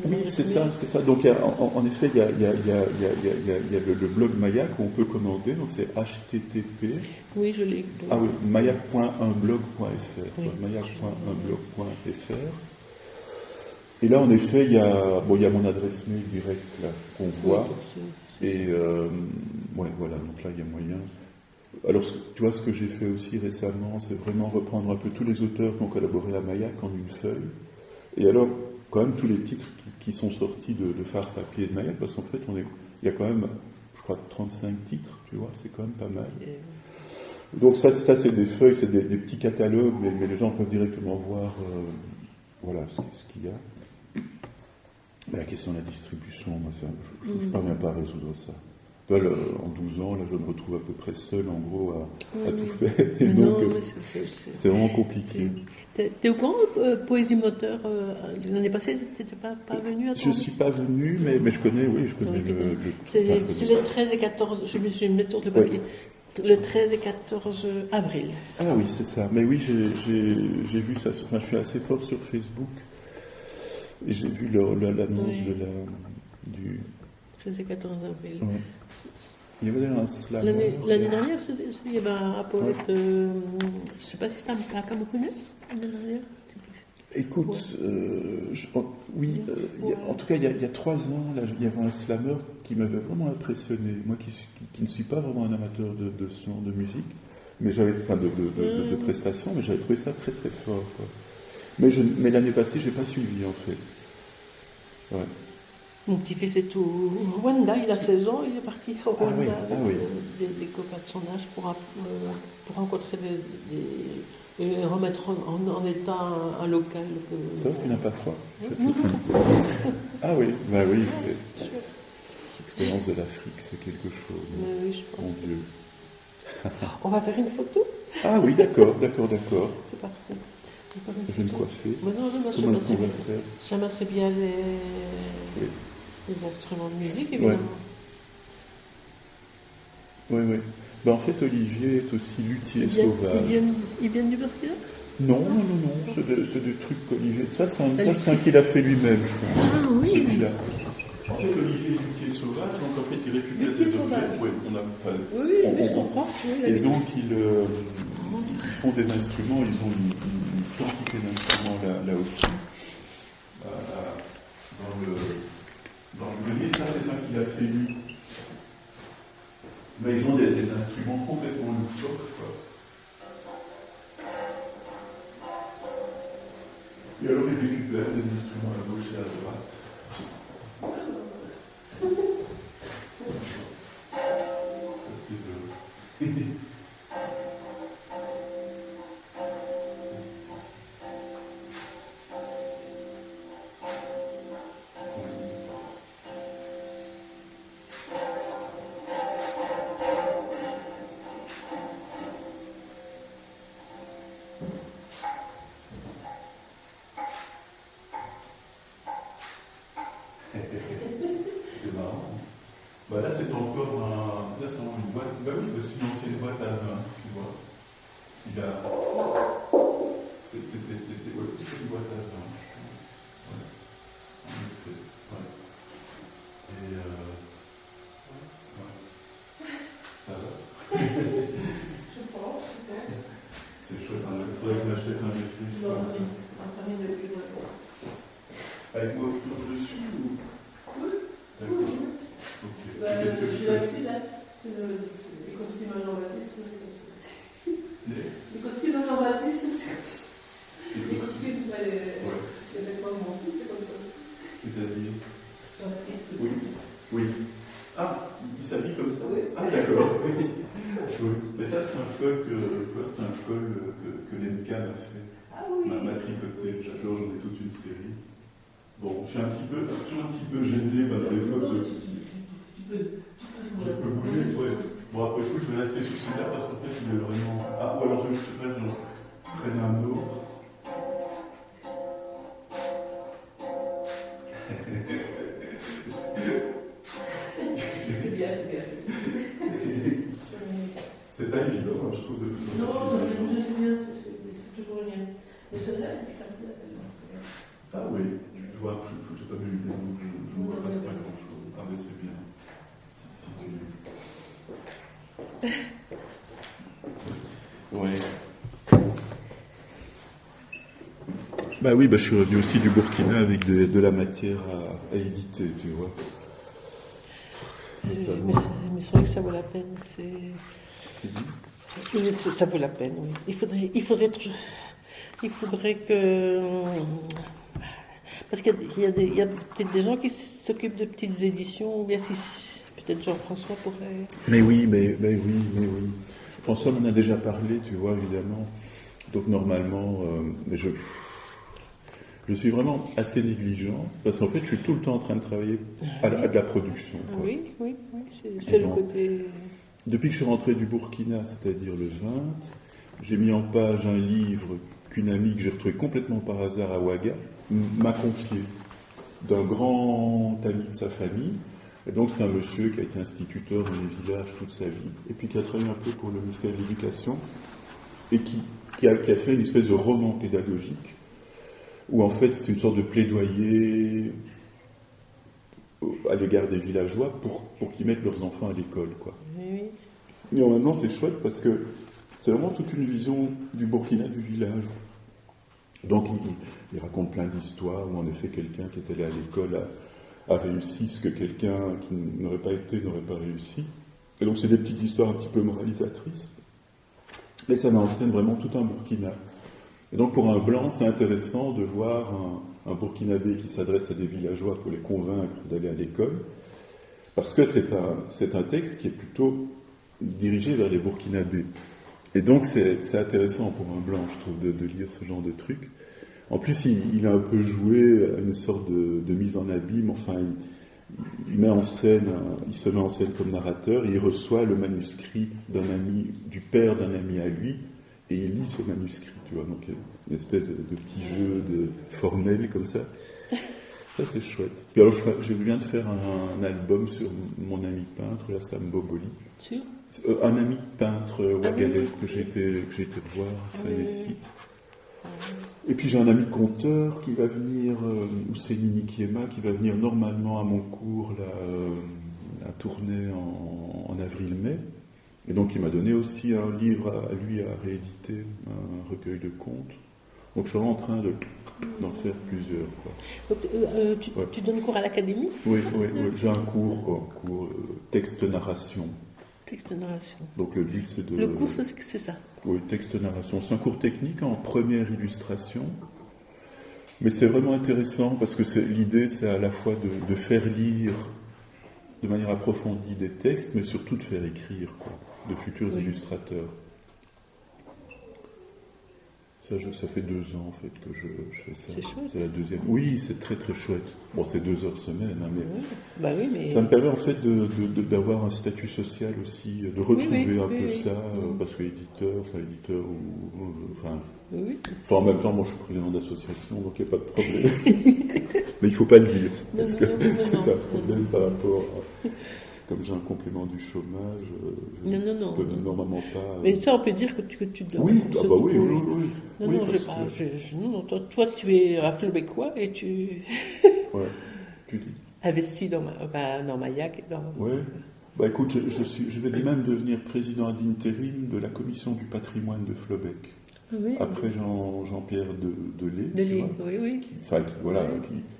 S2: Oui, c'est ça. Donc, en effet, il y a le blog Mayak où on peut commander, donc c'est http...
S1: Oui, je l'ai.
S2: Ah oui, mayak.unblog.fr. Oui, mayak.unblog.fr. Et là, en effet, il y a mon adresse mail directe, là, qu'on voit. Et, voilà, donc là, il y a moyen... Alors, tu vois, ce que j'ai fait aussi récemment, c'est vraiment reprendre un peu tous les auteurs qui ont collaboré à Mayak en une feuille. Et alors, quand même, tous les titres qui sont sortis de phare papier de Mayak, parce qu'en fait, il y a quand même, je crois, 35 titres, tu vois, c'est quand même pas mal. Donc ça c'est des feuilles, c'est des petits catalogues, mais les gens peuvent directement voir voilà, ce qu'il y a. Mais la question de la distribution, moi, je ne parviens pas à résoudre ça. Là, en 12 ans, là, je me retrouve à peu près seul, en gros, à tout faire. Et donc, c'est vraiment compliqué.
S1: T'es au courant, Poésie Moteur, l'année passée, tu n'étais pas venu à ton...
S2: Je ne suis pas venu, mais je connais, oui, je connais le...
S1: C'est les 13 et 14, je vais me mettre sur le papier. Le 13 et 14 avril.
S2: Ah oui, c'est ça. Mais oui, j'ai vu ça. Enfin, je suis assez fort sur Facebook. Et j'ai vu l'annonce du...
S1: 13 et 14 avril.
S2: Ouais. Il y avait un slam.
S1: L'année dernière, il y avait un poète, je ne sais pas si c'était un Camerounais, l'année dernière.
S2: Écoute, oui, en tout cas, il y a 3 ans, là, il y avait un slammer qui m'avait vraiment impressionné. Moi qui ne suis pas vraiment un amateur de son, de musique, mais de prestations, mais j'avais trouvé ça très très fort, quoi. Mais l'année passée, je n'ai pas suivi, en fait. Ouais.
S1: Mon petit-fils est au Rwanda, il a 16 ans, il est parti au Rwanda avec des copains de son âge pour rencontrer et remettre en état un local.
S2: C'est vrai que tu n'as pas froid. Ah oui, oui, c'est l'expérience de l'Afrique, c'est quelque chose.
S1: Oui, je pense.
S2: Mon Dieu.
S1: On va faire une photo.
S2: Ah oui, d'accord.
S1: C'est parfait.
S2: Je vais me coiffer.
S1: Comment j'aime assez bien les instruments de musique, évidemment.
S2: Oui. En fait, Olivier est aussi luthier sauvage.
S1: Il vient du Burkina ?
S2: Non. C'est des trucs qu'Olivier... Ça, c'est un qu'il a fait lui-même, je pense.
S1: Ah oui.
S2: Celui-là. En fait, Olivier est luthier sauvage, donc en fait, il récupère des objets. Oui,
S1: je comprends.
S2: Et donc, ils font des instruments, ils ont une quantité d'instruments là-dessus. Dans le grenier, ça, c'est un qu'il a fait lui. Mais ils ont des instruments complètement loufoques, quoi. Et alors, ils récupèrent des instruments à gauche et à droite. C'est marrant. Là, c'est encore là, c'est une boîte. Oui, sinon, c'est une boîte à vin, tu vois. C'était une boîte à vin. Ouais. En effet. Ouais. Et ça va.
S1: Je pense.
S2: C'est chouette. Il faudrait que j'achète un réflexe.
S1: Non, c'est un famille de plus loin.
S2: Avec moi, toujours dessus ou...
S1: Oui.
S2: D'accord. Ok. Qu'est-ce que je
S1: j'ai
S2: fais?
S1: l'habitude, là. C'est les costumes à Jean-Baptiste. Les costumes à Jean-Baptiste, c'est comme ça. Les costumes, les vêtements de mon fils, c'est comme ça.
S2: C'est-à-dire
S1: Jean-Christ.
S2: Oui. Oui. Ah, il s'habille comme ça.
S1: Oui.
S2: Ah, d'accord. Oui. Mais ça, c'est un col que Lenka m'a fait.
S1: Ah oui.
S2: M'a tricoté. J'adore, j'en ai toute une série. Bon, je suis toujours un petit peu gêné dans les photos. Je peux bouger, ouais. Bon, après tout, je vais laisser celui-là parce qu'en fait, il est vraiment. Ah, ou alors je prenne un autre.
S1: C'est bien.
S2: C'est pas évident, hein, je trouve, de photographier.
S1: Non, c'est bien, c'est toujours bien. Mais celle-là, elle est bien, celle-là.
S2: Ah oui, je vois, j'ai pas vu l'idée, donc je ne vois pas grand-chose. Ah mais c'est bien. Ouais. Bah oui, je suis revenu aussi du Burkina avec de la matière à éditer, tu vois.
S1: Mais c'est vrai que ça vaut la peine. Ça vaut la peine, oui. Il faudrait que... Parce qu'il y a peut-être des gens qui s'occupent de petites éditions, ou bien si peut-être Jean-François pourrait...
S2: Mais oui. François m'en a déjà parlé, tu vois, évidemment. Donc normalement, je suis vraiment assez négligent, parce qu'en fait, je suis tout le temps en train de travailler à de la production. Quoi.
S1: Oui, c'est le côté...
S2: Depuis que je suis rentré du Burkina, c'est-à-dire le 20, j'ai mis en page un livre qu'une amie que j'ai retrouvé complètement par hasard à Ouaga m'a confié d'un grand ami de sa famille. Et donc c'est un monsieur qui a été instituteur dans les villages toute sa vie, et puis qui a travaillé un peu pour le ministère de l'Éducation, et qui a fait une espèce de roman pédagogique, où en fait c'est une sorte de plaidoyer à l'égard des villageois pour qu'ils mettent leurs enfants à l'école, quoi.
S1: Oui.
S2: Et en même temps, c'est chouette parce que c'est vraiment toute une vision du Burkina, du village. Donc, il raconte plein d'histoires où, en effet, quelqu'un qui est allé à l'école a réussi ce que quelqu'un qui n'aurait pas été n'aurait pas réussi. Et donc, c'est des petites histoires un petit peu moralisatrices. Mais ça met en scène vraiment tout un Burkina. Et donc, pour un blanc, c'est intéressant de voir un Burkinabé qui s'adresse à des villageois pour les convaincre d'aller à l'école, parce que c'est un texte qui est plutôt dirigé vers les Burkinabés. Et donc, c'est intéressant pour un blanc, je trouve, de lire ce genre de truc. En plus, il a un peu joué à une sorte de mise en abîme. Enfin, il se met en scène comme narrateur, et il reçoit le manuscrit du père d'un ami à lui, et il lit ce manuscrit, tu vois. Donc, une espèce de petit jeu formel comme ça. Ça, c'est chouette. Puis alors, je viens de faire un album sur mon ami peintre, la Sam Boboli.
S1: Sûr?
S2: Un ami peintre ouagalais que j'ai été revoir à Saint-Nessie. Et puis j'ai un ami conteur qui va venir, Ousseini Nikiema, qui va venir normalement à mon cours la tournée en avril-mai. Et donc il m'a donné aussi un livre à lui à rééditer, un recueil de contes. Donc je suis en train d'en faire plusieurs. Quoi.
S1: Donc, tu donnes cours à l'académie?
S2: Oui, j'ai un cours texte-narration.
S1: Texte-narration.
S2: Donc le but c'est de...
S1: Le cours c'est ça? Oui,
S2: texte-narration. C'est un cours technique en première illustration. Mais c'est vraiment intéressant parce que l'idée c'est à la fois de faire lire de manière approfondie des textes, mais surtout de faire écrire, quoi, de futurs illustrateurs. Ça fait 2 ans en fait que je fais ça.
S1: C'est chouette.
S2: C'est la deuxième. Oui, c'est très très chouette. Bon, c'est 2 heures semaine, hein, mais...
S1: mais
S2: ça me permet en fait d'avoir un statut social aussi, de retrouver un peu ça, parce que éditeur en même temps, moi je suis président d'association, donc il n'y a pas de problème. Mais il ne faut pas le dire, parce que c'est un problème par rapport à... Comme j'ai un complément du chômage, je ne peux normalement pas...
S1: Mais ça, on peut dire que tu dois...
S2: Oui,
S1: Non, toi, tu es un Flobécois et tu...
S2: Ouais, tu dis.
S1: Investi dans Mayac.
S2: Oui. Écoute, je vais même devenir président ad interim de la commission du patrimoine de Flobec.
S1: Oui,
S2: après Jean-Pierre Delay,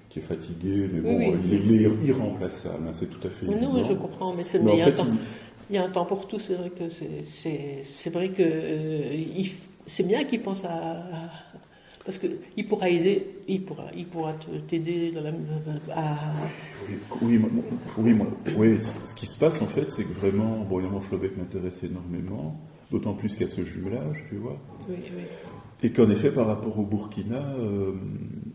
S2: qui est fatigué, mais il est irremplaçable, hein, c'est tout à fait évident.
S1: Non, je comprends, mais il y a un temps pour tout, c'est vrai que c'est vrai que c'est bien qu'il pense à... Parce qu'il pourra aider, il pourra t'aider dans
S2: oui, ce qui se passe en fait, c'est que vraiment, bon, évidemment, Flaubert m'intéresse énormément, d'autant plus qu'il y a ce jumelage, tu vois.
S1: Oui.
S2: Et qu'en effet, par rapport au Burkina,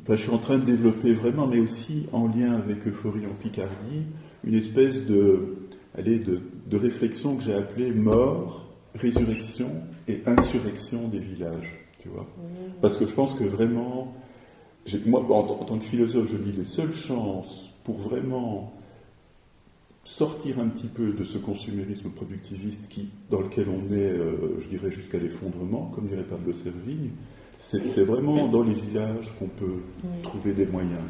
S2: je suis en train de développer vraiment, mais aussi en lien avec Euphorie en Picardie, une espèce de réflexion que j'ai appelée mort, résurrection et insurrection des villages, tu vois. Parce que je pense que vraiment, moi, en tant que philosophe, je dis les seules chances pour vraiment sortir un petit peu de ce consumérisme productiviste dans lequel on est, je dirais, jusqu'à l'effondrement, comme dirait Pablo Servigne, c'est vraiment dans les villages qu'on peut trouver des moyens,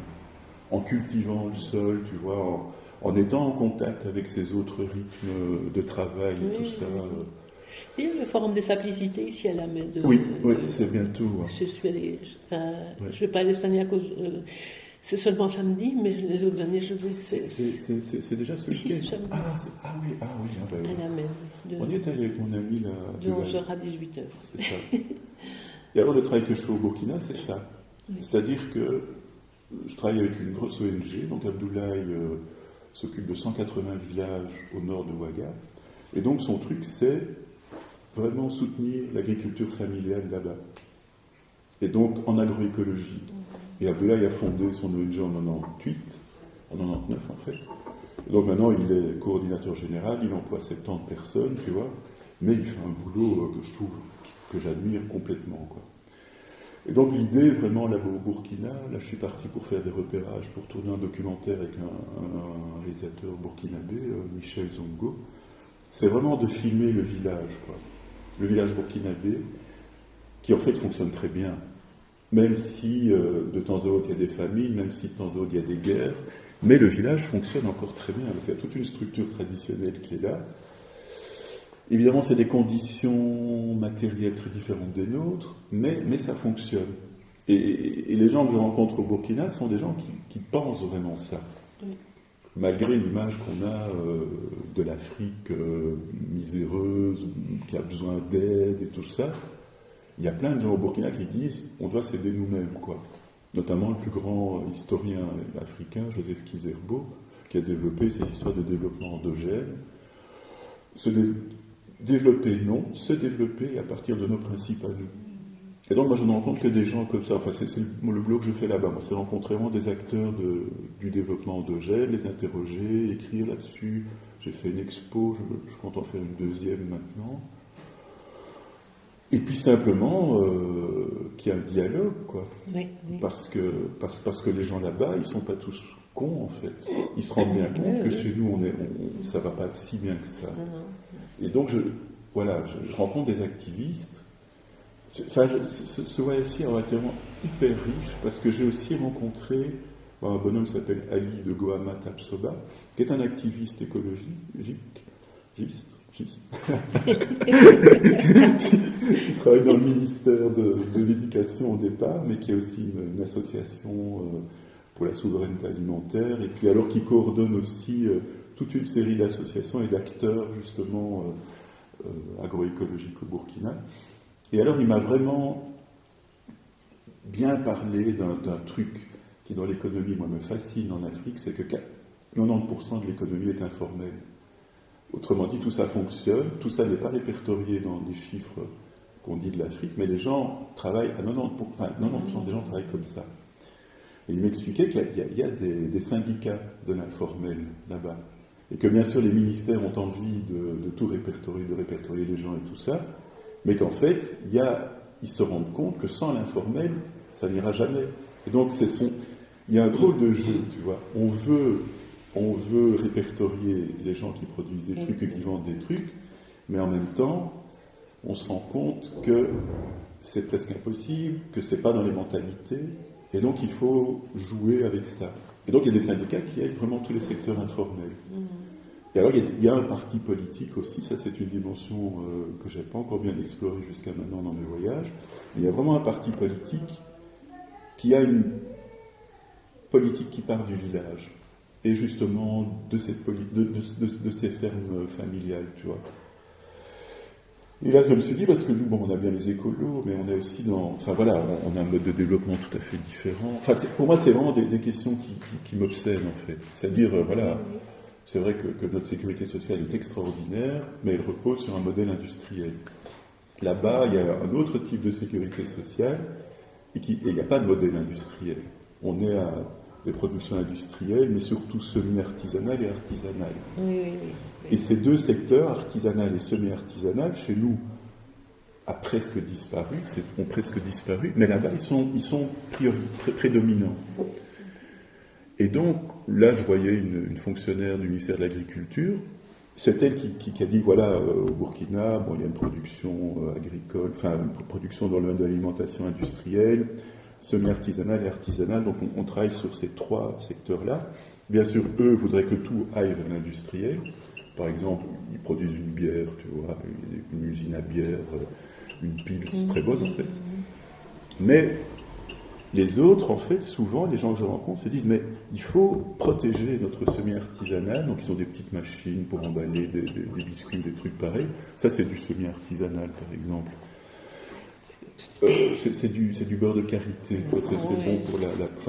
S2: en cultivant le sol, tu vois, en étant en contact avec ces autres rythmes de travail et tout ça.
S1: Il y a le Forum des Simplicités ici à la main de...
S2: Oui, c'est bientôt. Ouais.
S1: Je suis allée... Je vais pas aller cette année à cause... c'est seulement samedi, mais les autres années, je vais...
S2: C'est déjà ce week-end. Oui.
S1: À la main.
S2: On y est allé avec mon ami là.
S1: De 11h à 18h.
S2: C'est ça. Et alors le travail que je fais au Burkina, c'est ça. Oui. C'est-à-dire que je travaille avec une grosse ONG, donc Abdoulaye s'occupe de 180 villages au nord de Ouaga. Et donc son truc, c'est vraiment soutenir l'agriculture familiale là-bas. Et donc en agroécologie. Et Abdoulaye a fondé son ONG en 99 en fait. Et donc maintenant il est coordinateur général, il emploie 70 personnes, tu vois, mais il fait un boulot que j'admire complètement, quoi. Et donc l'idée vraiment là-bas au Burkina, là je suis parti pour faire des repérages, pour tourner un documentaire avec un réalisateur burkinabé, Michel Zongo, c'est vraiment de filmer le village, quoi. Le village burkinabé, qui en fait fonctionne très bien, même si de temps à autre il y a des famines, même si de temps à autre il y a des guerres, mais le village fonctionne encore très bien, parce qu'il y a toute une structure traditionnelle qui est là. Évidemment, c'est des conditions matérielles très différentes des nôtres, mais ça fonctionne. Et les gens que je rencontre au Burkina sont des gens qui pensent vraiment ça. Oui. Malgré l'image qu'on a de l'Afrique miséreuse, qui a besoin d'aide et tout ça, il y a plein de gens au Burkina qui disent on doit s'aider nous-mêmes, quoi. Notamment le plus grand historien africain, Joseph Kizerbo, qui a développé ces histoires de développement endogène. Développer, non, se développer à partir de nos principes à nous. Et donc, moi, je ne rencontre que des gens comme ça. Enfin, c'est le boulot que je fais là-bas. Moi, c'est rencontrer vraiment des acteurs du développement endogène, les interroger, écrire là-dessus. J'ai fait une expo, je compte en faire une deuxième maintenant. Et puis simplement qu'il y a un dialogue, quoi. Oui. Parce que les gens là-bas, ils ne sont pas tous cons, en fait. Ils se rendent bien compte que chez nous, ça ne va pas si bien que ça. Et donc, je rencontre des activistes. Ce YFC a été vraiment hyper riche parce que j'ai aussi rencontré un bonhomme qui s'appelle Ali de Gohama Tapsoba, qui est un activiste écologique, qui travaille dans le ministère de l'Éducation au départ, mais qui a aussi une association pour la souveraineté alimentaire, et puis alors qui coordonne aussi toute une série d'associations et d'acteurs justement agroécologiques au Burkina. Et alors il m'a vraiment bien parlé d'un truc qui dans l'économie, moi, me fascine en Afrique, c'est que 90% de l'économie est informelle. Autrement dit, tout ça fonctionne, tout ça n'est pas répertorié dans des chiffres qu'on dit de l'Afrique, mais les gens travaillent à 90% des gens travaillent comme ça. Et il m'expliquait qu'il y a des syndicats de l'informel là-bas. Et que bien sûr les ministères ont envie de tout répertorier, de répertorier les gens et tout ça, mais qu'en fait, ils se rendent compte que sans l'informel, ça n'ira jamais. Et donc il y a un drôle de jeu, tu vois. On veut répertorier les gens qui produisent des trucs et qui vendent des trucs, mais en même temps, on se rend compte que c'est presque impossible, que c'est pas dans les mentalités, et donc il faut jouer avec ça. Et donc il y a des syndicats qui aident vraiment tous les secteurs informels. Et alors il y a un parti politique aussi, ça c'est une dimension que je n'ai pas encore bien explorée jusqu'à maintenant dans mes voyages, mais il y a vraiment un parti politique qui a une politique qui part du village, et justement de ces fermes familiales, tu vois. Et là, je me suis dit, parce que nous, bon, on a bien les écolos, mais on est aussi enfin voilà, on a un mode de développement tout à fait différent. Enfin, pour moi, c'est vraiment des questions qui m'obsèdent, en fait. C'est-à-dire, voilà, c'est vrai que notre sécurité sociale est extraordinaire, mais elle repose sur un modèle industriel. Là-bas, il y a un autre type de sécurité sociale, et il n'y a pas de modèle industriel. On est à des productions industrielles, mais surtout semi-artisanales et artisanales.
S1: Oui.
S2: Et ces deux secteurs, artisanal et semi-artisanal, chez nous, ont presque disparu, mais là-bas, ils sont prédominants. Et donc, là, je voyais une fonctionnaire du ministère de l'Agriculture. C'est elle qui a dit, voilà, au Burkina, bon, il y a une production agricole, enfin, une production dans le domaine de l'alimentation industrielle, semi-artisanale et artisanale. Donc, on travaille sur ces trois secteurs-là. Bien sûr, eux voudraient que tout aille vers l'industriel. Par exemple, ils produisent une bière, tu vois, une usine à bière, une pile, c'est très bonne, en fait. Mais les autres, en fait, souvent, les gens que je rencontre se disent, mais il faut protéger notre semi-artisanal. Donc, ils ont des petites machines pour emballer des biscuits, des trucs pareils. Ça, c'est du semi-artisanal, par exemple. C'est du beurre de karité, quoi. C'est bon pour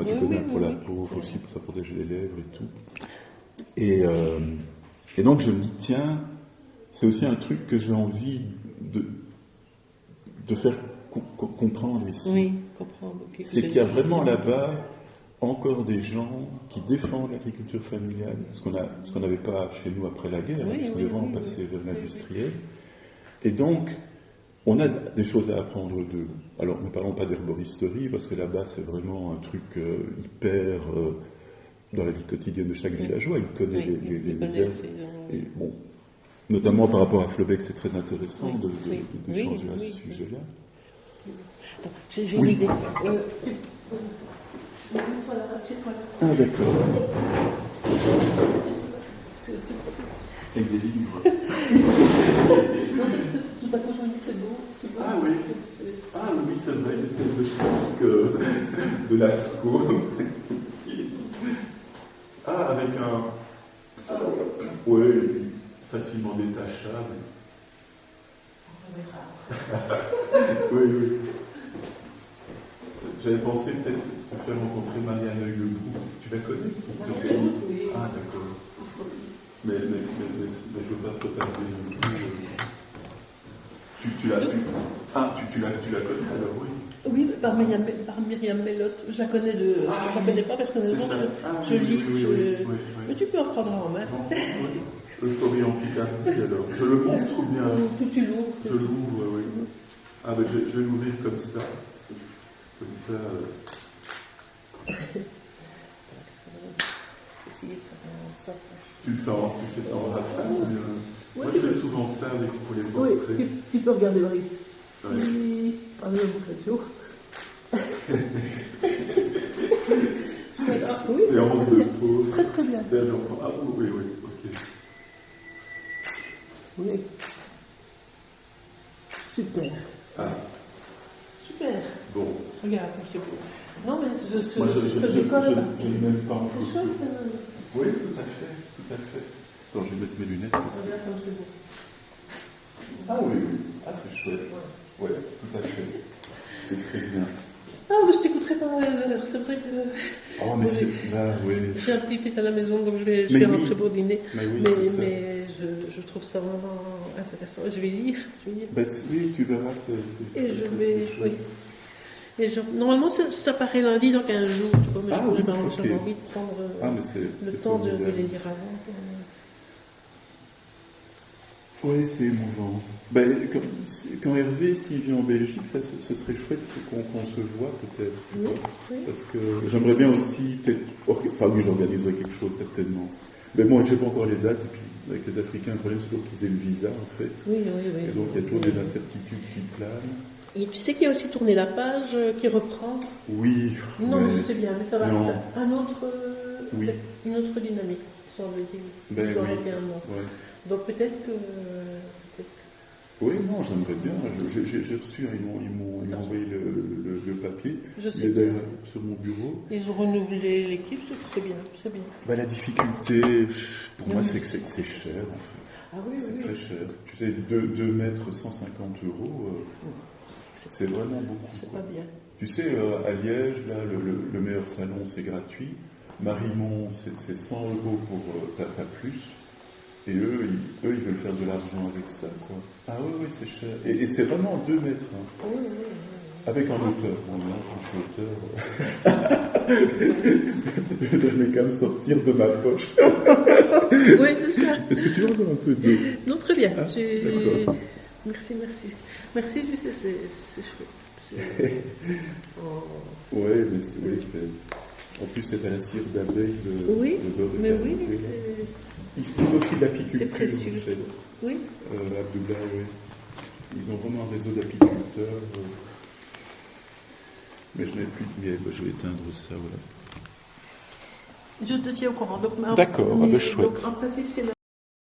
S2: tu connais, pour la peau, aussi pour ça protéger les lèvres et tout. Et donc, je me dis, tiens, c'est aussi un truc que j'ai envie de faire comprendre ici.
S1: Oui, comprendre.
S2: C'est qu'il y a vraiment là-bas encore des gens qui défendent l'agriculture familiale, ce qu'on n'avait pas chez nous après la guerre, parce qu'on est vraiment passé vers l'industriel. Et donc, on a des choses à apprendre d'eux. Alors, ne parlons pas d'herboristerie, parce que là-bas, c'est vraiment un truc hyper... dans la vie quotidienne de chaque villageois, il connaît les herbes. Et bon, notamment par rapport à Flaubec, c'est très intéressant d'échanger à ce sujet-là.
S1: J'ai une idée.
S2: Ah, d'accord. Avec des livres.
S1: Tout à coup, je me dis, c'est beau.
S2: Ah oui. Ah oui, c'est vrai, l'espèce de fresque de Lascaux. Ah, avec un... oui, facilement détachable. Oui. J'avais pensé peut-être te faire rencontrer Marianne Œil-Lebrou. Tu la connais? Oui. Ah, d'accord. Mais je ne veux pas trop tarder. Tu la connais alors, oui?
S1: Oui, par Myriam Mellotte. Je la connais je ne la connais pas personnellement.
S2: C'est ça.
S1: Je lis.
S2: Oui.
S1: Mais tu peux en prendre en main.
S2: Euphorie en Picardie, alors. Je le montre ou bien?
S1: Tu l'ouvres.
S2: Je l'ouvre, oui. Ah, ben je vais l'ouvrir comme ça. Comme ça. Tu fais ça en rafale? Moi, je fais souvent ça pour les portraits.
S1: Oui, tu peux regarder par ici. Par le jour.
S2: Séance de pause.
S1: Très très bien.
S2: Ah oui, ok.
S1: Oui. Super.
S2: Ah.
S1: Super.
S2: Bon.
S1: Regarde, c'est beau. Non, mais
S2: je n'ai même pas en
S1: c'est chouette.
S2: Oui, tout à fait. Attends, je vais mettre mes lunettes.
S1: Regarde comme c'est beau.
S2: Ah oui. Ah, c'est chouette. Oui, tout à fait. C'est très bien.
S1: Ah, mais je t'écouterai pendant des heures. C'est vrai que...
S2: Oh, mais c'est... Là, oui.
S1: J'ai un petit-fils à la maison, donc je vais rentrer pour dîner.
S2: Mais
S1: je trouve ça vraiment intéressant. Je vais lire.
S2: Ben, oui, tu verras.
S1: Et je vais... Oui. Et normalement, ça paraît lundi, dans 15 jours. Mais j'avais envie de prendre le temps de les lire avant.
S2: Oui, c'est émouvant. Ben, quand Hervé, s'il vient en Belgique, ce serait chouette qu'on se voit peut-être.
S1: Oui.
S2: Parce que j'aimerais bien aussi, enfin oui, j'organiserai quelque chose certainement. Mais bon, je n'ai pas encore les dates, et puis avec les Africains, le problème c'est toujours qu'ils aient le visa en fait.
S1: Oui.
S2: Et donc il y a toujours des incertitudes qui planent.
S1: Et tu sais qu'il y a aussi tourné la page qui reprend.
S2: Oui.
S1: Non, mais je sais bien, mais ça va être une autre dynamique, semble-t-il.
S2: Ben oui.
S1: Donc peut-être que
S2: Oui, non, j'aimerais bien. J'ai reçu, ils m'ont envoyé le papier.
S1: Je sais.
S2: Il est d'ailleurs sur mon bureau.
S1: Ils ont renouvelé l'équipe, c'est bien, c'est bien.
S2: Bah, la difficulté, pour moi, c'est que c'est cher, en fait.
S1: Ah oui,
S2: c'est
S1: oui.
S2: très cher. Tu sais, 2 mètres, 150 €, c'est vraiment beaucoup.
S1: C'est pas bien.
S2: Tu sais, à Liège, là, le meilleur salon, c'est gratuit. Marimont, c'est 100 € pour ta plus. Et eux, ils veulent faire de l'argent avec ça, quoi. Ah oui, c'est cher. Et c'est vraiment 2 mètres. Hein.
S1: Oui.
S2: Avec un auteur. Bon, là, quand je suis auteur, je vais quand même sortir de ma poche.
S1: Oui, c'est ça.
S2: Est-ce que tu veux encore un peu de...
S1: Non, très bien.
S2: D'accord.
S1: Merci. Merci, tu sais, c'est chouette.
S2: Oui, mais c'est... En plus, c'est à la cire d'abeille de beurre de
S1: mais
S2: karité,
S1: oui,
S2: c'est... Il faut aussi de l'apiculture.
S1: C'est précieux.
S2: En fait.
S1: Oui.
S2: Abdoulaye, oui. Ils ont vraiment un réseau d'apiculteurs. Mais je n'ai plus de miel. Je vais éteindre ça, voilà.
S1: Je te tiens au courant.
S2: D'accord, chouette.
S1: Donc, en principe, c'est